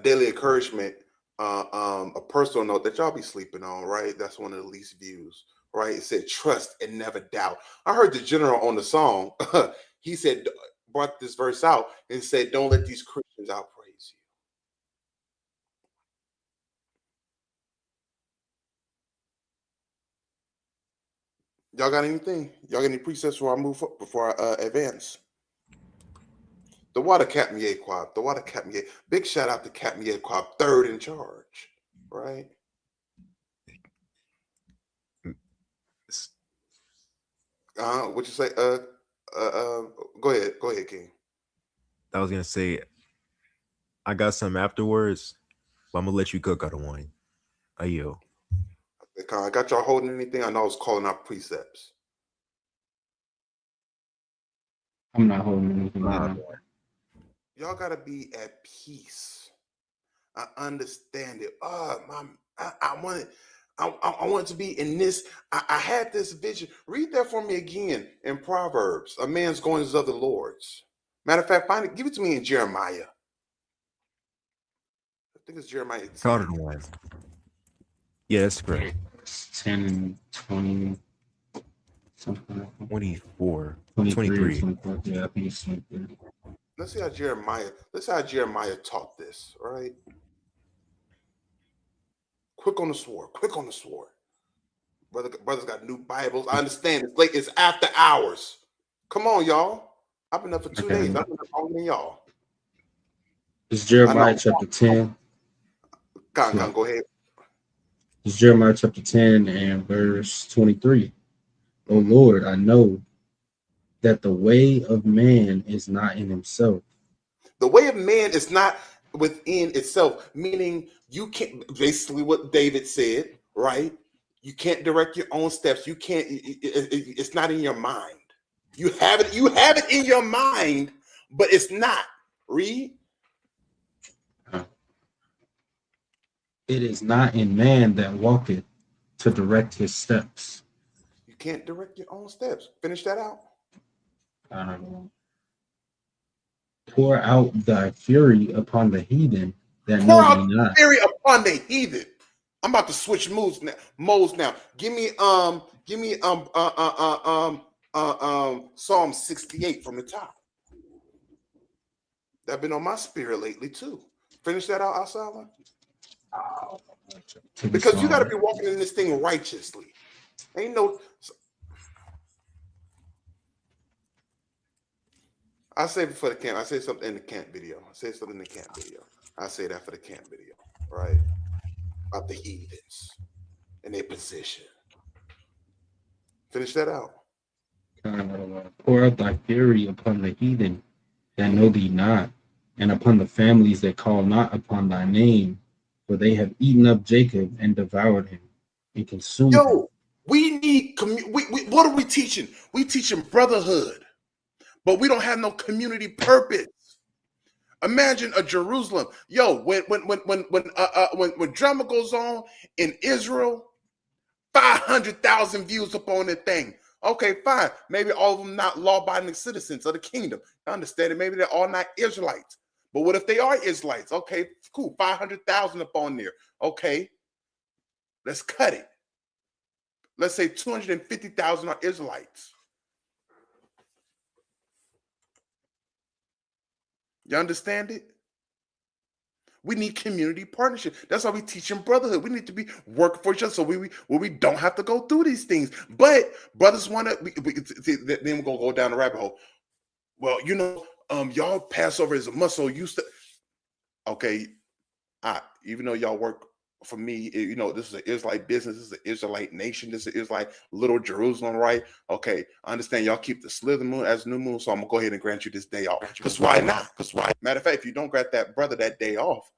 daily encouragement, a personal note that y'all be sleeping on, right? That's one of the least views, right? It said trust and never doubt. I heard the general on the song. He said, brought this verse out and said, don't let these Christians outpraise you. Y'all got anything? Y'all got any precepts before I advance? The water Captain Yaquab, the water Captain Ye. Big shout out to Captain Yaquab, third in charge, right? What you say? Go ahead, King. I was gonna say, I got some afterwards, but I'm gonna let you cook out of one. Ayo. I got y'all holding anything? I know I was calling out precepts. I'm not holding anything down. Y'all gotta be at peace. I understand it. I want it. I want it to be in this. I had this vision. Read that for me again in Proverbs. A man's going as other lords. Matter of fact, find it. Give it to me in Jeremiah. I think it's Jeremiah 10. Counter the one. Yeah, that's correct. It's 10 and 20, something like that. 24. 23. 23. Yeah, I think it's 23. Let's see how Jeremiah taught this, right? Quick on the sword. Quick on the sword. Brothers got new Bibles. I understand it's late. It's after hours. Come on, y'all. I've been up for 2 days. I've been up longer than y'all. It's Jeremiah chapter 10. Go ahead. It's Jeremiah chapter 10 and verse 23. O Lord, I know that the way of man is not in himself. The way of man is not within itself, meaning you can't, basically what David said, right? You can't direct your own steps. You can't, it's not in your mind. You have it in your mind, but it's not. Read. It is not in man that walketh to direct his steps. You can't direct your own steps. Finish that out. Pour out thy fury upon the heathen that Pour know out thee not. fury upon the heathen. I'm about to switch modes now. Give me Psalm 68 from the top. That's been on my spirit lately too. Finish that out, Asala. Because you got to be walking in this thing righteously. Ain't no. I say it for the camp. I say something in the camp video. I say that for the camp video, right? About the heathens and their position. Finish that out. Pour out thy fury upon the heathen that know thee not, and upon the families that call not upon thy name, for they have eaten up Jacob and devoured him and consumed him. We need what are we teaching? We teaching brotherhood, but we don't have no community purpose. Imagine a Jerusalem, when drama goes on in Israel, 500,000 views up on that thing. Okay, fine. Maybe all of them not law-abiding citizens of the kingdom. I understand it. Maybe they're all not Israelites. But what if they are Israelites? Okay, cool. 500,000 up on there. Okay, let's cut it. Let's say 250,000 are Israelites. You understand it? We need community partnership. That's why we teach them brotherhood. We need to be working for each other so we don't have to go through these things. But brothers want to, then we're going to go down the rabbit hole. Well, y'all Passover is a must, so used to, okay, even though y'all work for me, this is an Israelite business, this is an Israelite nation, this is like little Jerusalem, right? Okay, I understand y'all keep the slither moon as new moon, so I'm gonna go ahead and grant you this day off. Because why not? Matter of fact, if you don't grant that brother that day off,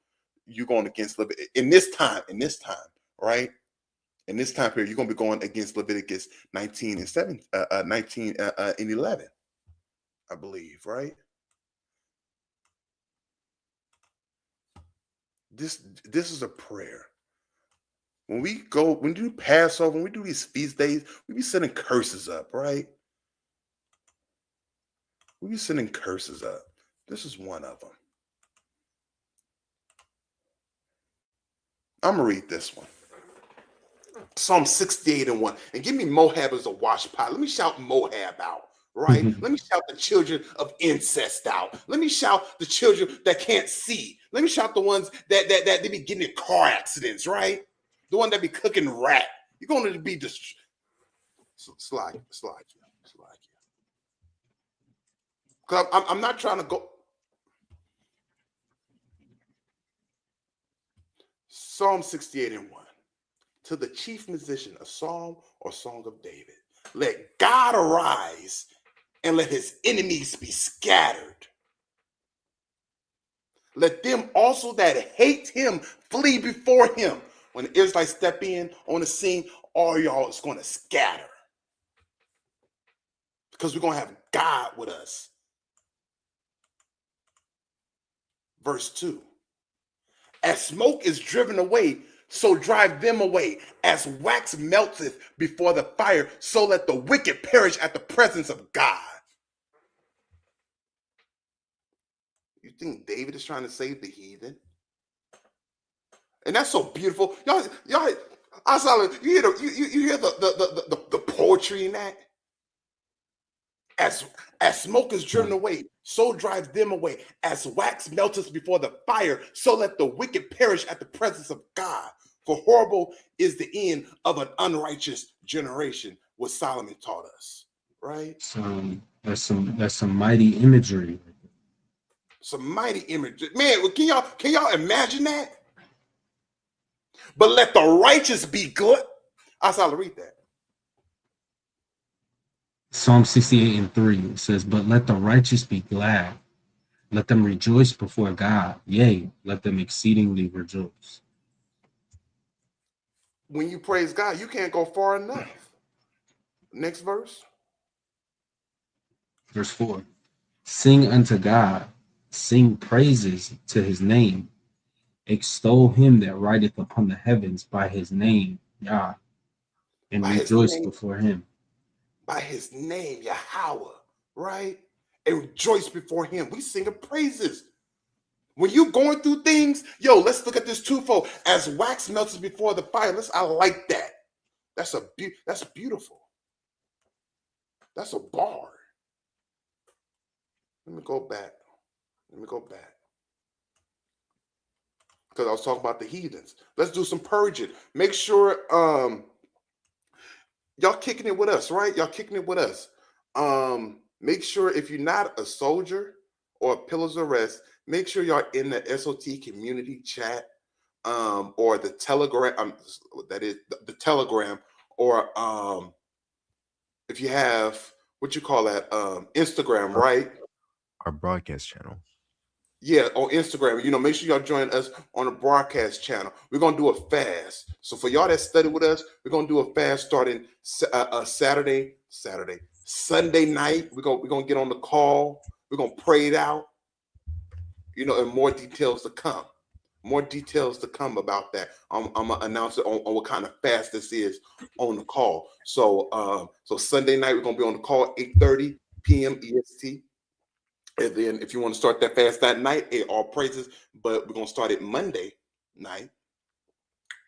you're going against Leviticus. In this time, right? In this time period, you're gonna be going against Leviticus 19 and 7, 19 and 11, I believe, right? This is a prayer. When we do Passover, when we do these feast days, we be sending curses up, right? We be sending curses up. This is one of them. I'm going to read this one. Psalm 68 and 1. And give me Moab as a wash pot. Let me shout Moab out, right? Let me shout the children of incest out. Let me shout the children that can't see. Let me shout the ones that they be getting in car accidents, right? The one that be cooking rat. You're going to be slide. Because I'm not trying to go. Psalm 68 and 1. To the chief musician, a psalm or song of David. Let God arise and let his enemies be scattered. Let them also that hate him flee before him. When the Israelites step in on the scene, all y'all is going to scatter. Because we're going to have God with us. Verse 2. As smoke is driven away, so drive them away. As wax melteth before the fire, so let the wicked perish at the presence of God. You think David is trying to save the heathen? And that's so beautiful. Y'all, I saw it. You hear the poetry in that? As smoke is driven away, so drive them away. As wax melteth before the fire, so let the wicked perish at the presence of God. For horrible is the end of an unrighteous generation, what Solomon taught us, right? That's some mighty imagery. Some mighty imagery. Man, can y'all imagine that? But let the righteous be glad. I saw to read that. Psalm 68 and 3, it says, but let the righteous be glad. Let them rejoice before God. Yea, let them exceedingly rejoice. When you praise God, you can't go far enough. Next verse. Verse 4. Sing unto God. Sing praises to his name. Extol him that rideth upon the heavens by his name, Yah, and by rejoice before him. By his name, Yahweh, right? And rejoice before him. We sing praises. When you going through things, let's look at this twofold. As wax melts before the fire. I like that. That's beautiful. That's a bar. Let me go back. Because I was talking about the heathens. Let's do some purging. Make sure y'all kicking it with us, right? Y'all kicking it with us. Make sure if you're not a soldier or a pillars of rest, make sure y'all in the SOT community chat, or the Telegram. That is the Telegram, or if you have what you call that, Instagram, right? Our broadcast channel. Yeah, on Instagram. Make sure y'all join us on the broadcast channel. We're gonna do a fast. So for y'all that study with us, we're gonna do a fast starting Sunday night. We're gonna get on the call. We're gonna pray it out. And more details to come. More details to come about that. I'm gonna announce it on what kind of fast this is on the call. So Sunday night we're gonna be on the call 8:30 p.m. EST. And then if you want to start that fast that night, all praises. But we're going to start it Monday night.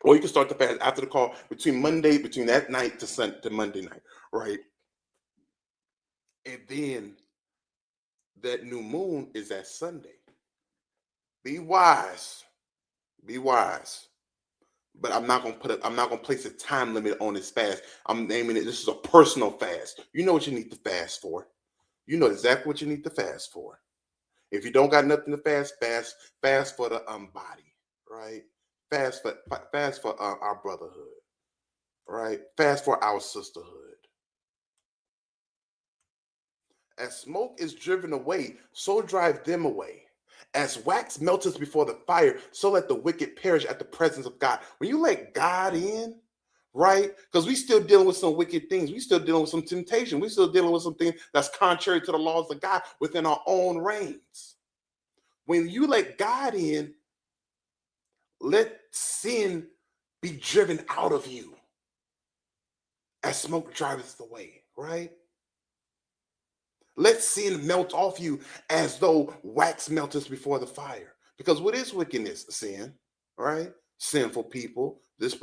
Or you can start the fast after the call between that night to Monday night, right? And then that new moon is that Sunday. Be wise. Be wise. But I'm not gonna place a time limit on this fast. I'm naming it. This is a personal fast. You know what you need to fast for. You know exactly what you need to fast for. If you don't got nothing to fast for the body, right? Fast for our brotherhood, right? Fast for our sisterhood. As smoke is driven away, so drive them away. As wax melteth before the fire, so let the wicked perish at the presence of God. When you let God in, right? Because we still dealing with some wicked things. We still dealing with some temptation. We still dealing with something that's contrary to the laws of God within our own reigns. When you let God in, let sin be driven out of you as smoke driveth away, right? Let sin melt off you as though wax melteth before the fire. Because what is wickedness? Sin, right? Sinful people. This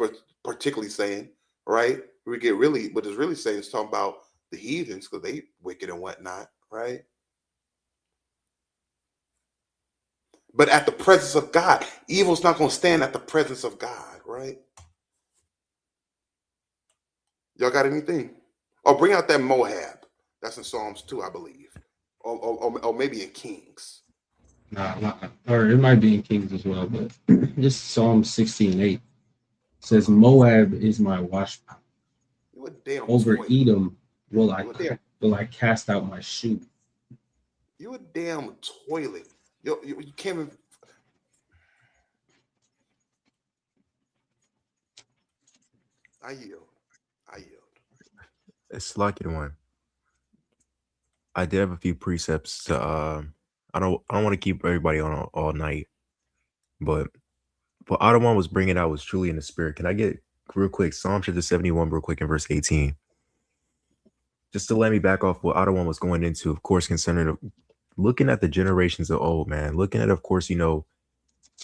particularly saying, right? We get really, what it's really saying is talking about the heathens because they wicked and whatnot, right? But at the presence of God, evil's not going to stand at the presence of God, right? Y'all got anything? Or bring out that Moab. That's in Psalms 2, I believe. Or maybe in Kings. Nah, or it might be in Kings as well, but this Psalm 16:8 says, Moab is my washpot. Over Edom will I cast out my shoe. You a damn toilet. You can't even. I yield. It's lucky one. I did have a few precepts to I don't want to keep everybody on all night, but what Adawan was bringing out was truly in the spirit. Can I get real quick Psalm chapter 71 real quick in verse 18? Just to let me back off what Adawan was going into, of course, concerning looking at the generations of old, man. Looking at, of course,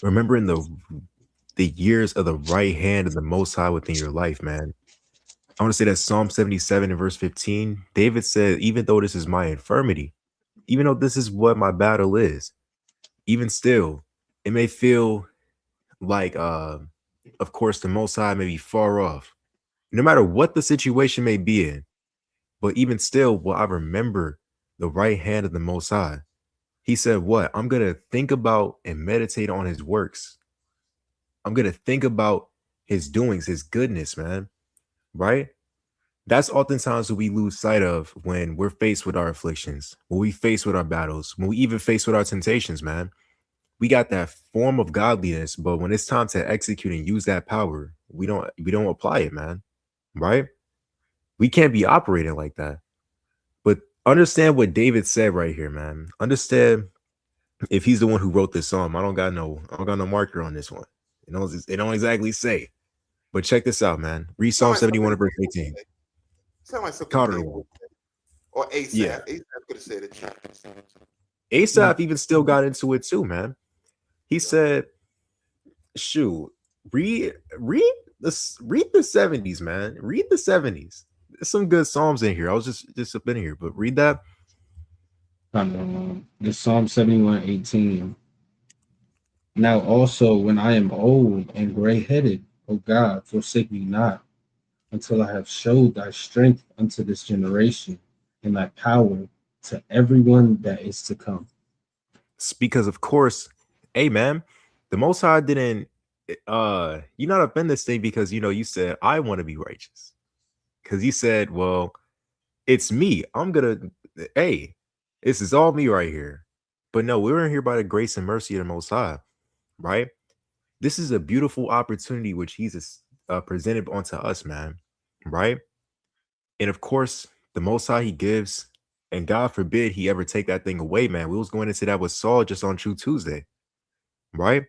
remembering the years of the right hand of the Most High within your life, man. I want to say that Psalm 77 and verse 15, David said, even though this is my infirmity, even though this is what my battle is, even still, it may feel like, of course, the Most High may be far off, no matter what the situation may be in. But even still, will I remember the right hand of the Most High? He said, what? I'm going to think about and meditate on his works. I'm going to think about his doings, his goodness, man. Right? That's oftentimes what we lose sight of when we're faced with our afflictions, when we face with our battles, when we even face with our temptations, man. We got that form of godliness, but when it's time to execute and use that power, we don't apply it, man. Right? We can't be operating like that. But understand what David said right here, man. Understand if he's the one who wrote this psalm. I don't got no marker on this one. It don't exactly say. But check this out, man. Read Psalm 71 verse 18. Sound like something David would say. Or Asaph. Yeah. Asaph could have said it. Asaph even still got into it too, man. He said, shoot, read the 70s, man. Read the 70s. There's some good psalms in here. I was just up in here, but read that. The Psalm 71:18. Now also when I am old and gray-headed, O God, forsake me not, until I have showed thy strength unto this generation, and thy power to everyone that is to come. It's because, of course, hey, man, the Most High didn't, you're not up in this thing because, you said, I want to be righteous. Because he said, well, it's me. Hey, this is all me right here. But no, we're in here by the grace and mercy of the Most High, right? This is a beautiful opportunity which he's presented onto us, man, right? And of course, the Most High he gives, and God forbid he ever take that thing away, man. We was going into that with Saul just on True Tuesday, right?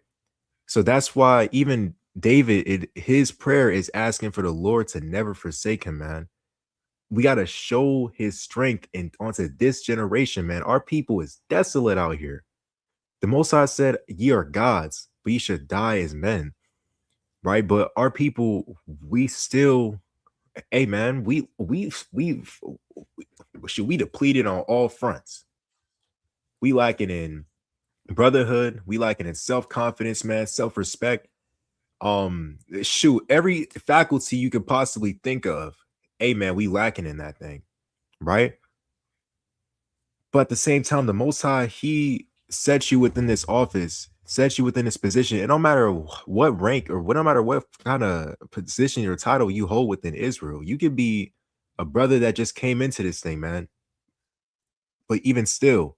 So that's why even David, his prayer is asking for the Lord to never forsake him, man. We got to show his strength onto this generation, man. Our people is desolate out here. The Most High said, ye are gods, but ye should die as men, right? But our people, we still, hey, man, we depleted on all fronts. We lacking in brotherhood. We lacking in self-confidence, man, self-respect. Shoot, every faculty you could possibly think of, hey man, we lacking in that thing, right? But at the same time, the Most High, He sets you within this office, sets you within this position. It don't matter what rank or no matter what kind of position or title you hold within Israel. You could be a brother that just came into this thing, man. But even still,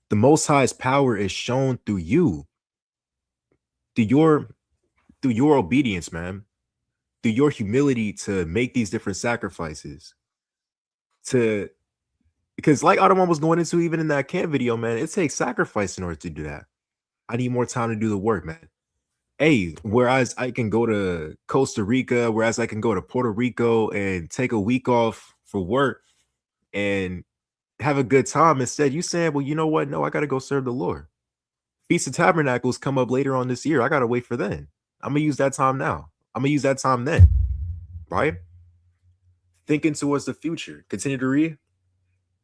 the Most High's power is shown through you, through your obedience, man, through your humility to make these different sacrifices. Because like Ottoman was going into even in that camp video, man, it takes sacrifice in order to do that. I need more time to do the work, man. Hey, whereas I can go to Costa Rica, whereas I can go to Puerto Rico and take a week off for work and have a good time. Instead, you saying, well, you know what? No, I got to go serve the Lord. Feast of Tabernacles come up later on this year. I got to wait for then. I'm going to use that time now. I'm going to use that time then. Right? Thinking towards the future. Continue to read.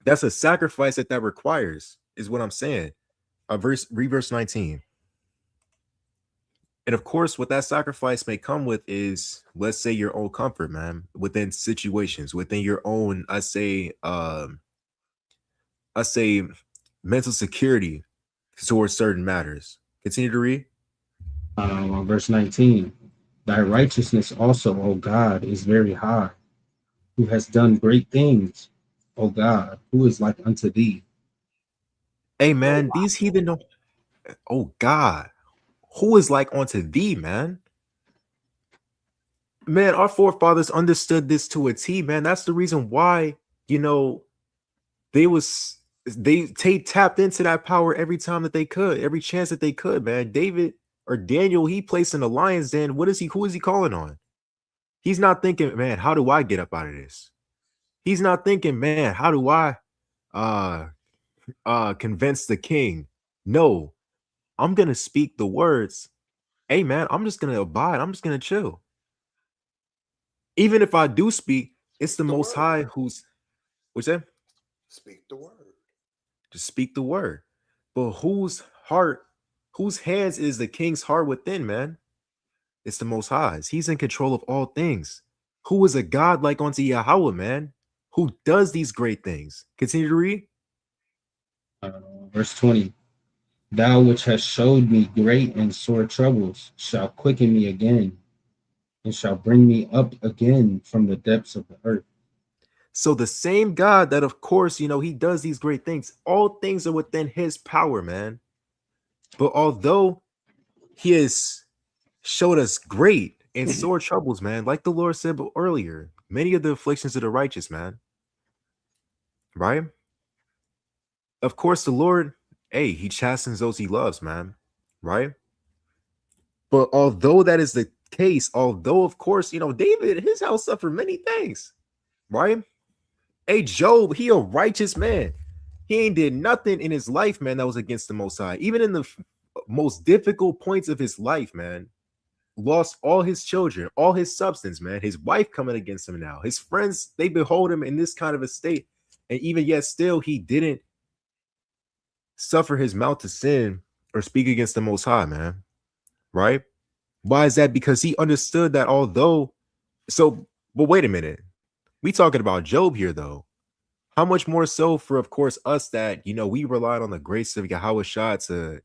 That's a sacrifice that requires, is what I'm saying. Read verse 19. And of course, what that sacrifice may come with is, let's say, your own comfort, man, within situations, within your own, I say mental security towards certain matters. Continue to read. Verse 19. Thy righteousness also, O God, is very high, who has done great things, O God, who is like unto thee. Hey, man, these heathen don't. Oh, God, who is like unto thee, man? Man, our forefathers understood this to a T, man. That's the reason why, they tapped into that power every time that they could, every chance that they could, man. David or Daniel, he placed in the lion's den. Who is he calling on? He's not thinking, man, how do I get up out of this? He's not thinking, man, how do I convince the king? No, I'm gonna speak the words. Hey, man, I'm just gonna abide. I'm just gonna chill. Even if I do speak, it's the Most High who's, what's that? Speak the word. Just speak the word. But whose hands is the king's heart within, man? It's the Most High's. He's in control of all things. Who is a God like unto Yahweh, man? Who does these great things? Continue to read. Verse 20. Thou which hast showed me great and sore troubles shall quicken me again, and shall bring me up again from the depths of the earth. So the same God that, of course, he does these great things. All things are within his power, man. But although he has showed us great and sore troubles, man, like the Lord said earlier, many of the afflictions of the righteous, man. Right? Of course, the Lord, hey, he chastens those he loves, man. Right? But although that is the case, although, of course, David, his house suffered many things. Right? Hey, Job, he a righteous man. He ain't did nothing in his life, man, that was against the Most High. Even in the most difficult points of his life, man, lost all his children, all his substance, man. His wife coming against him now. His friends, they behold him in this kind of a state. And even yet still, he didn't suffer his mouth to sin or speak against the Most High, man. Right? Why is that? Because he understood that but wait a minute. We talking about Job here, though. How much more so for, of course, us that, we relied on the grace of Yahweh Shah to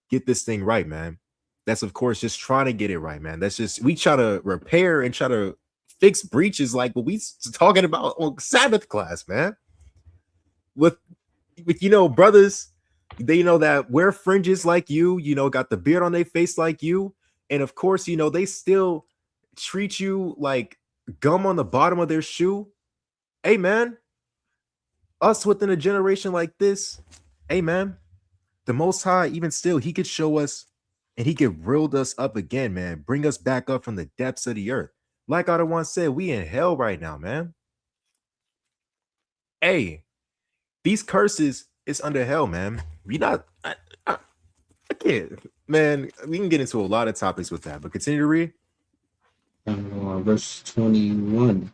get this thing right, man. That's, of course, just trying to get it right, man. That's just, we try to repair and try to fix breaches like what we talking about on Sabbath class, man. With brothers, they that wear fringes like you, got the beard on their face like you. And, of course, they still treat you like gum on the bottom of their shoe. Hey, man, us within a generation like this, hey, man, the Most High, even still, he could show us and he could reel us up again, man, bring us back up from the depths of the earth. Like I once said, we in hell right now, man. Hey, these curses is under hell, man. I can't, man. We can get into a lot of topics with that, but continue to read. Verse 21.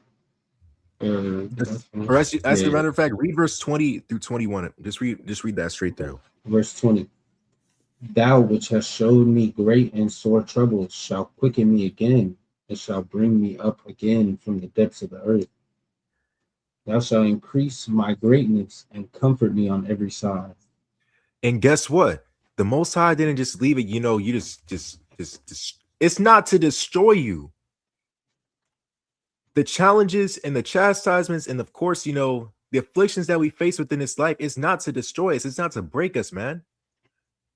Or as a matter of fact, read verse 20 through 21. Just read that straight through. Verse 20. Thou which hast showed me great and sore troubles shall quicken me again, and shall bring me up again from the depths of the earth. Thou shalt increase my greatness and comfort me on every side. And guess what? The Most High didn't just leave it, you just it's not to destroy you. The challenges and the chastisements, and of course, the afflictions that we face within this life is not to destroy us. It's not to break us, man.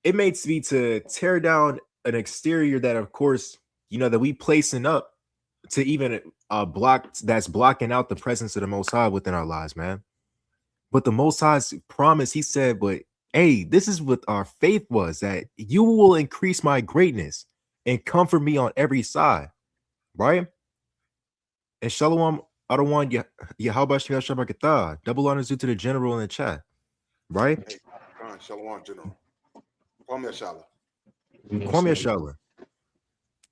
It may be to tear down an exterior that, of course, that we placing up to even that's blocking out the presence of the Most High within our lives, man. But the Most High's promise, he said, but hey, this is what our faith was, that you will increase my greatness and comfort me on every side, right? And Shalom, I don't want you. Double honors due to the general in the chat, right? Hey, Shalom, General. Kwame Shala.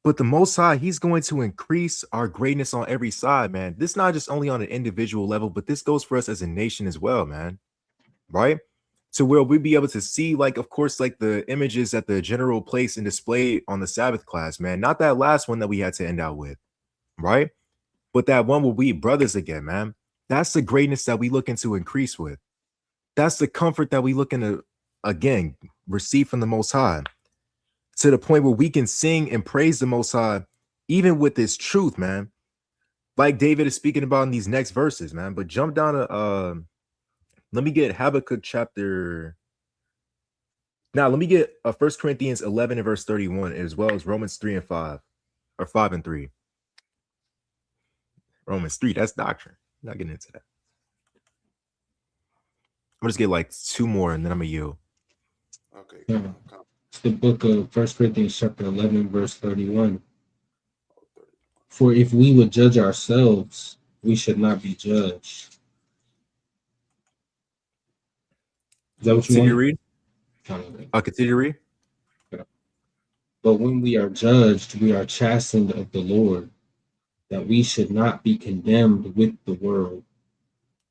But the Most High, he's going to increase our greatness on every side, man. This not just only on an individual level, but this goes for us as a nation as well, man. Right? So where we be able to see, of course, the images that the general placed and displayed on the Sabbath class, man. Not that last one that we had to end out with, right? But that one where we brothers again, man. That's the greatness that we looking to increase with. That's the comfort that we looking to, again, receive from the Most High, to the point where we can sing and praise the Most High, even with this truth, man. Like David is speaking about in these next verses, man. But jump down to let me get Habakkuk chapter. Now, let me get 1 Corinthians 11 and verse 31, as well as Romans 3 and 5, or 5 and 3. Romans 3, that's doctrine. I'm not getting into that. I'm just get two more, and then I'm going to yield. Okay. It's the book of 1 Corinthians chapter 11, verse 31. For if we would judge ourselves, we should not be judged. Is that what you want? Read? I'll continue to read. But when we are judged, we are chastened of the Lord, that we should not be condemned with the world.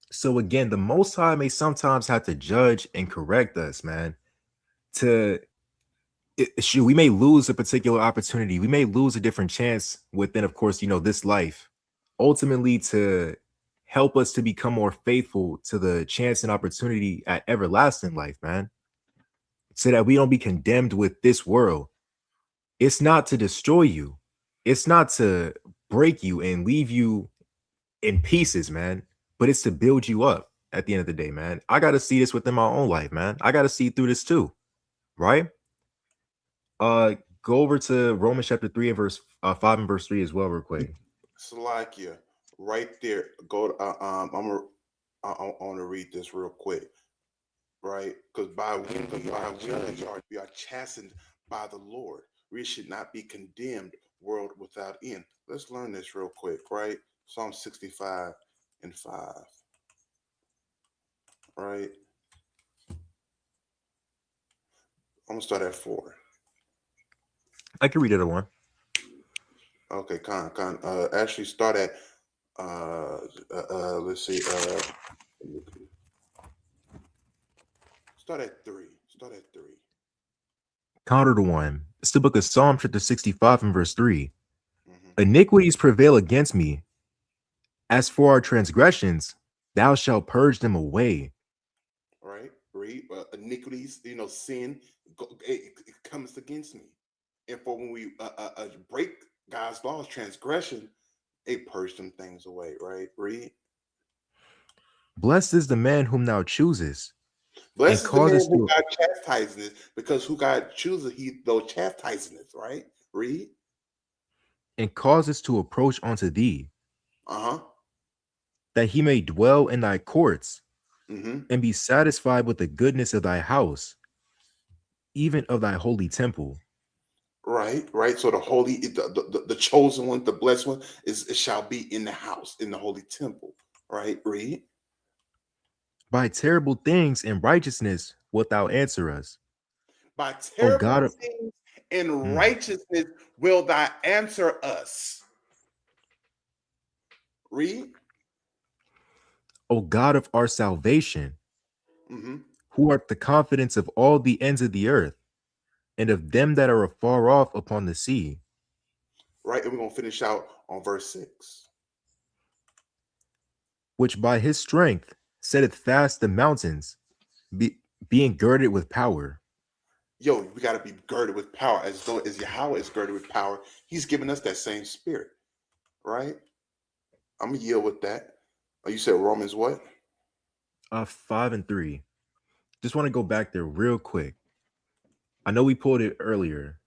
So again, the Most High may sometimes have to judge and correct us, man. We may lose a particular opportunity. We may lose a different chance within, of course, this life, ultimately to help us to become more faithful to the chance and opportunity at everlasting life, man. So that we don't be condemned with this world. It's not to destroy you. It's not to break you and leave you in pieces, man. But it's to build you up at the end of the day, man. I got to see this within my own life, man. I got to see through this too, right? Go over to Romans chapter 3 and verse 5 and verse 3 as well, real quick. Salakia, right there. Go. I want to read this real quick, right? Because we are chastened by the Lord. We should not be condemned, world without end. Let's learn this real quick, right? Psalm 65 and 5, right? I'm gonna start at 4. I can read it at 1. Okay, actually start at let's see, start at 3. Counter to 1. It's the book of Psalm chapter 65 and verse 3. Iniquities prevail against me. As for our transgressions, thou shalt purge them away. Right? Read iniquities, sin, it comes against me. And for when we break God's laws, transgression, it purge them things away, right? Read. Blessed is the man whom thou choosest. Blessed is the man who God chastises, because who God chooses, he though chastises, right? Read. And causes to approach unto thee. Uh-huh. That he may dwell in thy courts, and be satisfied with the goodness of thy house, even of thy holy temple. Right. So the holy, the chosen one, the blessed one, it shall be in the house, in the holy temple. Right. Read. By terrible things and righteousness wilt thou answer us. By terrible things and righteousness will thou answer us. Read. O God of our salvation, who art the confidence of all the ends of the earth. and of them that are afar off upon the sea. Right, and we're gonna finish out on verse 6. Which by his strength setteth fast the mountains, being girded with power. Yo, we gotta be girded with power, as though as Yahweh is girded with power. He's given us that same spirit, right? I'm gonna yield with that. You said Romans what? 5 and 3. Just want to go back there real quick. I know we pulled it earlier,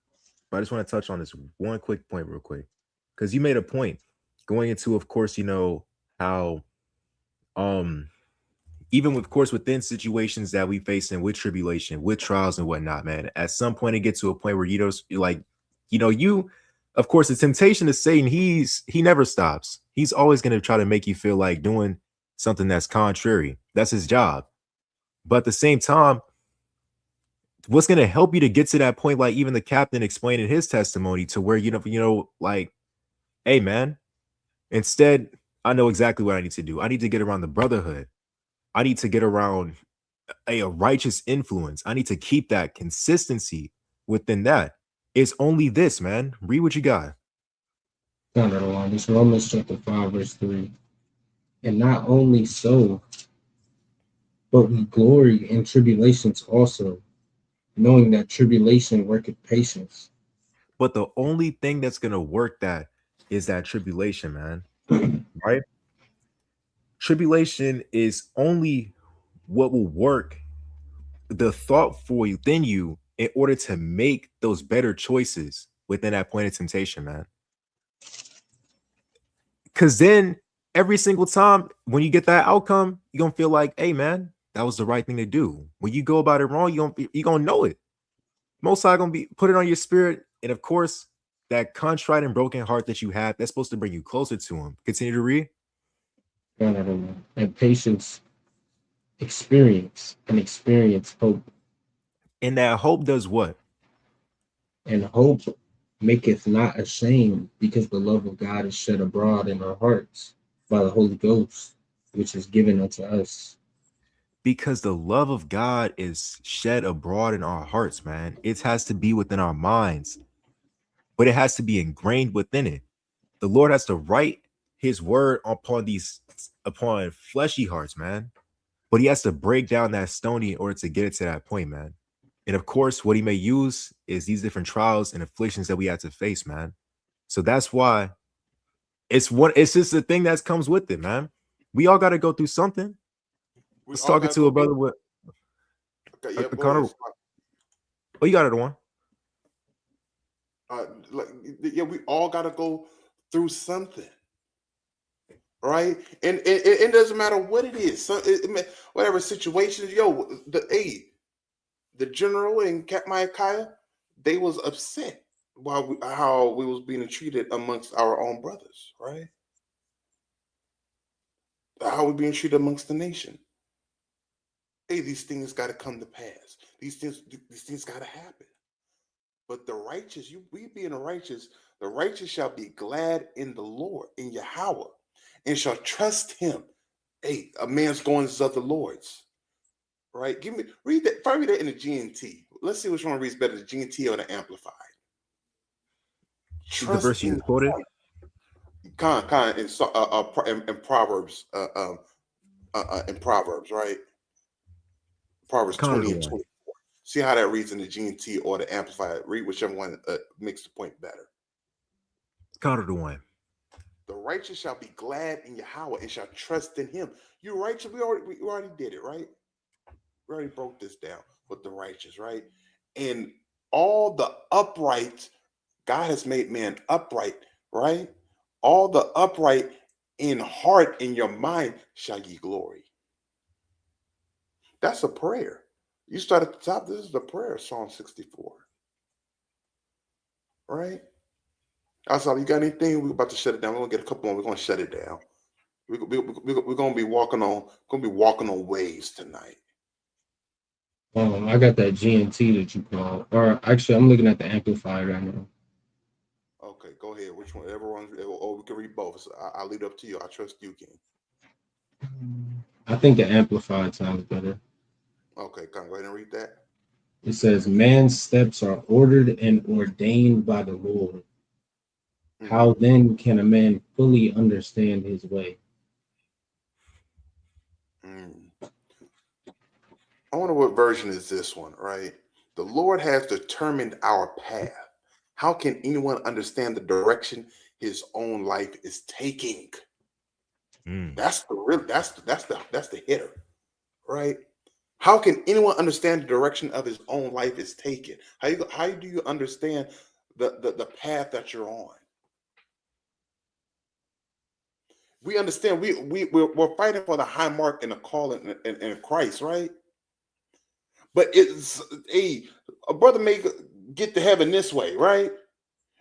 but I just want to touch on this one quick point real quick. Because you made a point going into, of course, how even of course within situations that we face in with tribulation, with trials and whatnot, man, at some point it gets to a point where of course, the temptation of Satan, he never stops. He's always going to try to make you feel like doing something that's contrary. That's his job. But at the same time, what's going to help you to get to that point, like even the captain explained in his testimony, to where like, hey man, instead, I know exactly what I need to do. I need to get around the brotherhood. I need to get around a righteous influence. I need to keep that consistency within that. It's only this, man. Read what you got. This Romans chapter 5, verse 3. And not only so, but we glory in tribulations also, knowing that tribulation worketh patience. But the only thing that's going to work that is that tribulation, man. Right? Tribulation is only what will work the thought for within you in order to make those better choices within that point of temptation, man. Because then every single time when you get that outcome, you're going to feel like, hey, man, that was the right thing to do. When you go about it wrong, you're going to know it. Most High going to be put it on your spirit. And of course, that contrite and broken heart that you have, that's supposed to bring you closer to him. Continue to read. And patience, experience, and experience hope. And that hope does what? And hope maketh not ashamed, because the love of God is shed abroad in our hearts by the Holy Ghost, which is given unto us. Because the love of God is shed abroad in our hearts, man. It has to be within our minds, but it has to be ingrained within it. The Lord has to write his word upon fleshy hearts, man. But he has to break down that stony in order to get it to that point, man. And of course, what he may use is these different trials and afflictions that we have to face, man. So that's why it's just the thing that comes with it, man. We all got to go through something. I was talking to a brother with Connor. Oh, you got it on. We all got to go through something, right? And it doesn't matter what it is. So whatever situation, the general and Micaiah, they was upset how we was being treated amongst our own brothers, right? How we being treated amongst the nation. Hey, these things got to come to pass. These things got to happen. But the righteous, we being righteous, the righteous shall be glad in the Lord, in Yahweh, and shall trust him. Hey, a man's goings is of the Lord's. Right? Read that. Probably that in the GNT. Let's see which one reads better, the GNT or the Amplified. The verse you quoted. In Proverbs, in Proverbs, right? Proverbs 20 and 24. See how that reads in the GNT or the Amplified. Read whichever one makes the point better. Counter to one. The righteous shall be glad in Yahweh and shall trust in him. You righteous, we already did it, right? We already broke this down with the righteous, right? And all the upright, God has made man upright, right? All the upright in heart, in your mind, shall ye glory. That's a prayer. You start at the top. This is the prayer, Psalm 64. Right? Also, you got anything? We're about to shut it down. We're gonna get a couple more. We're gonna shut it down. We're gonna be walking on waves tonight. I got that GNT that you called. Or actually, I'm looking at the Amplified right now. Okay, go ahead. Which one? Everyone, or we can read both. So I'll leave it up to you. I trust you, King. I think the Amplified sounds better. Okay, go ahead and read that. It says, man's steps are ordered and ordained by the Lord. How then can a man fully understand his way? I wonder what version is this one, right? The Lord has determined our path. How can anyone understand the direction his own life is taking? That's the real. That's the hitter, right? How can anyone understand the direction of his own life is taken? How do you understand the path that you're on? We understand we're fighting for the high mark and the call in Christ, right? But it's a brother may get to heaven this way, right?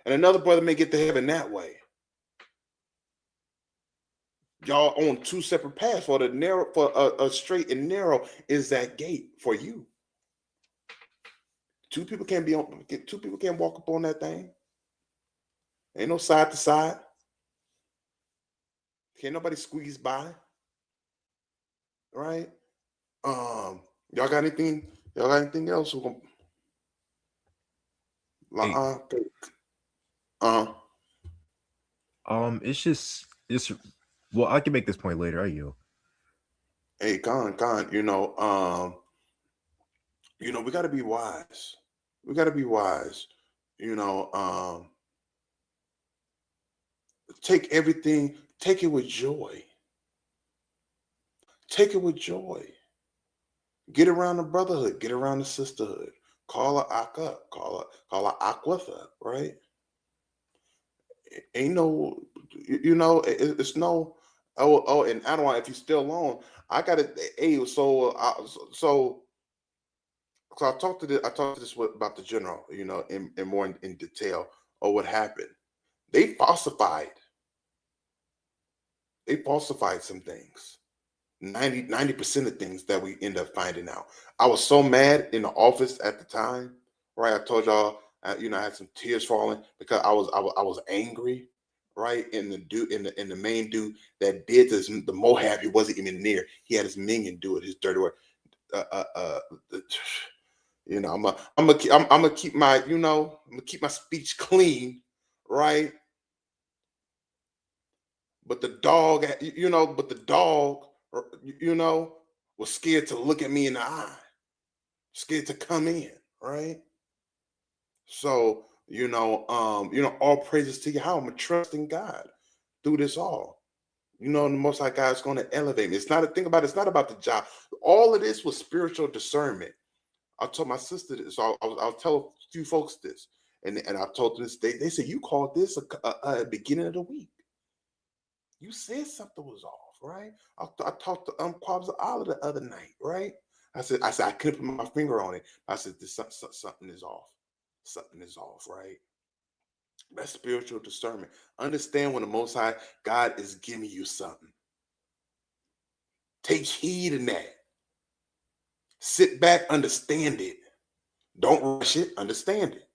And another brother may get to heaven that way. Y'all on two separate paths. For the narrow, for a straight and narrow is that gate for you. Two people can't walk up on that thing. Ain't no side to side. Can't nobody squeeze by. Right? Y'all got anything? Y'all got anything else? We're gonna, it's well, I can make this point later. Are you? Hey, Con, we gotta be wise. We gotta be wise. Take everything, take it with joy. Take it with joy. Get around the brotherhood, get around the sisterhood. Call her Akka, call her Aquatha, right? Ain't no, it's no. And I don't want, if you're still on, I got it. Hey, so I talked to this about the general, in more in detail of what happened. They falsified some things. 90% of things that we end up finding out. I was so mad in the office at the time, right? I told y'all, I had some tears falling because I was angry, right? And the main dude that did this, the Moab, he wasn't even near. He had his minion do it, his dirty work. I'm gonna keep my, I'm gonna keep my speech clean, right? But the dog, was scared to look at me in the eye, scared to come in, right? So, all praises to you. How I'm trusting God through this all. The Most High God is going to elevate me. It's not a thing about it. It's not about the job. All of this was spiritual discernment. I told my sister this. So I'll tell a few folks this, and I told them this. They said, you called this a beginning of the week. You said something was off, right? I talked to Quabs Allah the other night, right? I said I couldn't put my finger on it. I said something is off. Something is off, right? That's spiritual discernment. Understand when the Most High God is giving you something. Take heed in that. Sit back, understand it. Don't rush it, understand it.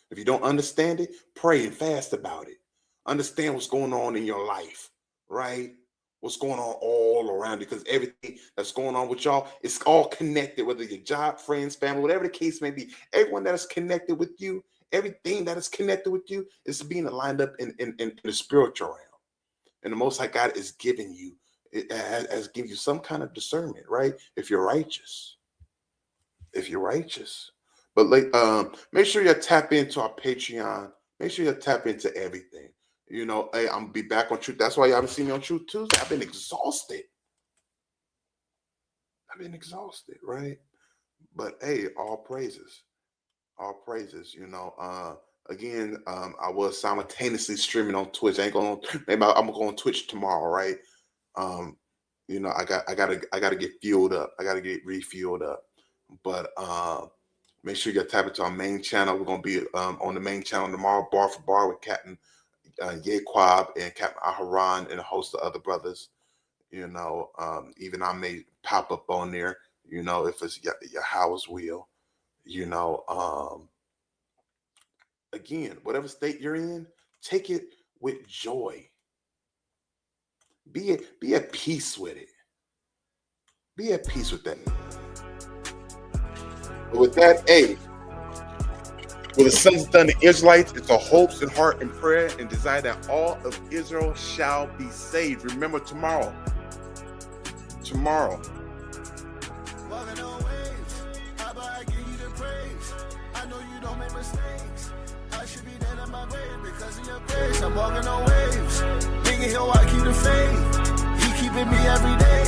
If you don't understand it, pray and fast about it. Understand what's going on in your life, right? What's going on all around you, because everything that's going on with y'all, it's all connected, whether your job, friends, family, whatever the case may be. Everyone that is connected with you, everything that is connected with you is being aligned up in the spiritual realm. And the Most High God is giving you, has given you some kind of discernment, right? If you're righteous. If you're righteous. But make sure you tap into our Patreon. Make sure you tap into everything. Hey, I'm gonna be back on Truth. That's why you haven't seen me on Truth Tuesday. I've been exhausted. Right? But hey, all praises. All praises. Again, I was simultaneously streaming on Twitch. Maybe I'm gonna go on Twitch tomorrow, right? I gotta get fueled up. I gotta get refueled up. But make sure you tap into our main channel. We're gonna be on the main channel tomorrow, bar for bar with Captain Yequab and Captain Aharon and a host of other brothers. Even I may pop up on there, if it's your house will. Again, whatever state you're in, take it with joy. Be at peace with it. Be at peace with that. With that, for the sons of thunder Israelites, it's our hopes and heart and prayer and desire that all of Israel shall be saved. Remember tomorrow. Walking on waves, Abba, I give you the praise. I know you don't make mistakes. I should be dead in my grave because of your grace. I'm walking on waves. Nigga, he'll I keep the faith. He keeping me every day.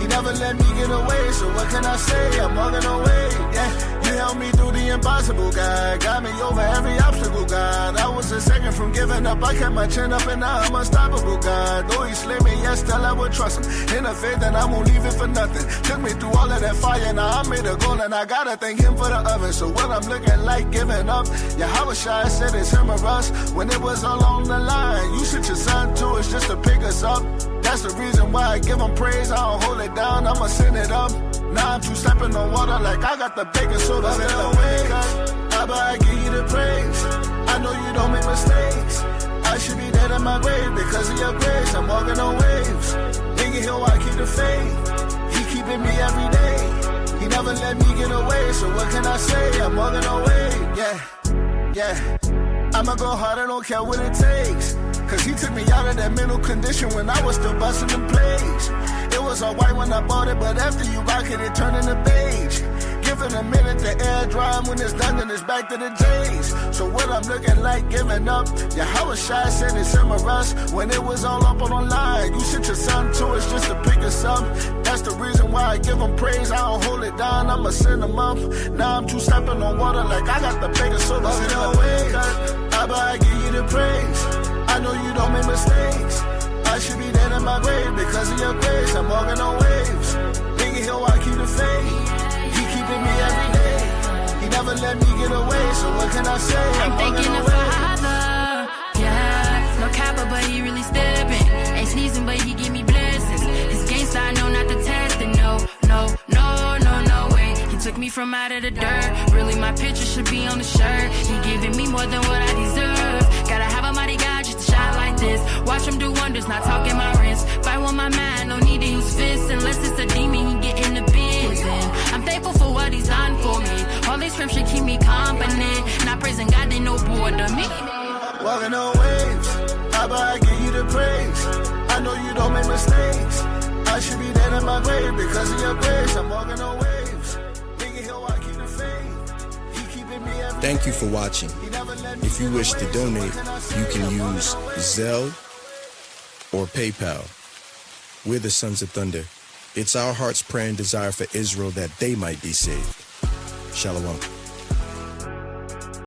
He never let me get away, so what can I say? I'm walking away, yeah. You helped me through the impossible, God. Got me over every obstacle, God. I was a second from giving up. I kept my chin up and now I'm unstoppable, God. Though he slayed me, yes, still I would trust him. In a faith that I won't leave it for nothing. Took me through all of that fire, now I made a goal and I gotta thank him for the oven. So what I'm looking like giving up, Yahweh said it's him or us. When it was all on the line, you sent your son to us just to pick us up. That's the reason why I give him praise. I don't hold it down, I'ma send it up. Now I'm stepping on water like I got the baking soda. Abba, I give you the praise. I know you don't make mistakes. I should be dead in my grave because of your grace. I'm walking on waves. Nigga, he'll I keep the faith. He keeping me every day. He never let me get away, so what can I say? I'm walking on waves. Yeah. I'ma go hard, I don't care what it takes. Cause he took me out of that mental condition when I was still busting them plays. It was all white when I bought it, but after you rock it, it turned into beige. Give it a minute to air dry, when it's done, then it's back to the J's. So what I'm looking like giving up, Yahweh said it's him or us. When it was all up on the line, you sent your son to us just to pick us up. That's the reason why I give him praise. I don't hold it down, I'ma send him up. Now I'm stepping on water like I got the bigger soda. Abba, I give you the praise. I know you don't make mistakes. I should be dead in my grave because of your grace. I'm walking on waves. Nigga, he'll I keep the faith. He keeping me every day. He never let me get away, so what can I say? I'm thinking of Father, yeah. No capper, but he really stepping. Ain't sneezing, but he give me blessings. His gangsta, I know not to test it. No way. He took me from out of the dirt. Really, my picture should be on the shirt. He giving me more than what I deserve. Gotta have a mighty God just to shine like this. Watch him do wonders, not talking my wrist. Fight with my mind, no need to use fists. Unless it's a demon, he get in the biz. And I'm thankful for what he's done for me. All these scripture keep me company. Not praising God, they no bored of me. Walking on waves, Abba, I give you the praise. I know you don't make mistakes. I should be dead in my grave because of your grace. I'm walking on waves. Nigga, he'll I keep the faith. He keeping me every Thank you for watching. If you wish to donate, you can use Zelle or PayPal. We're the Sons of Thunder. It's our heart's prayer and desire for Israel that they might be saved. Shalom.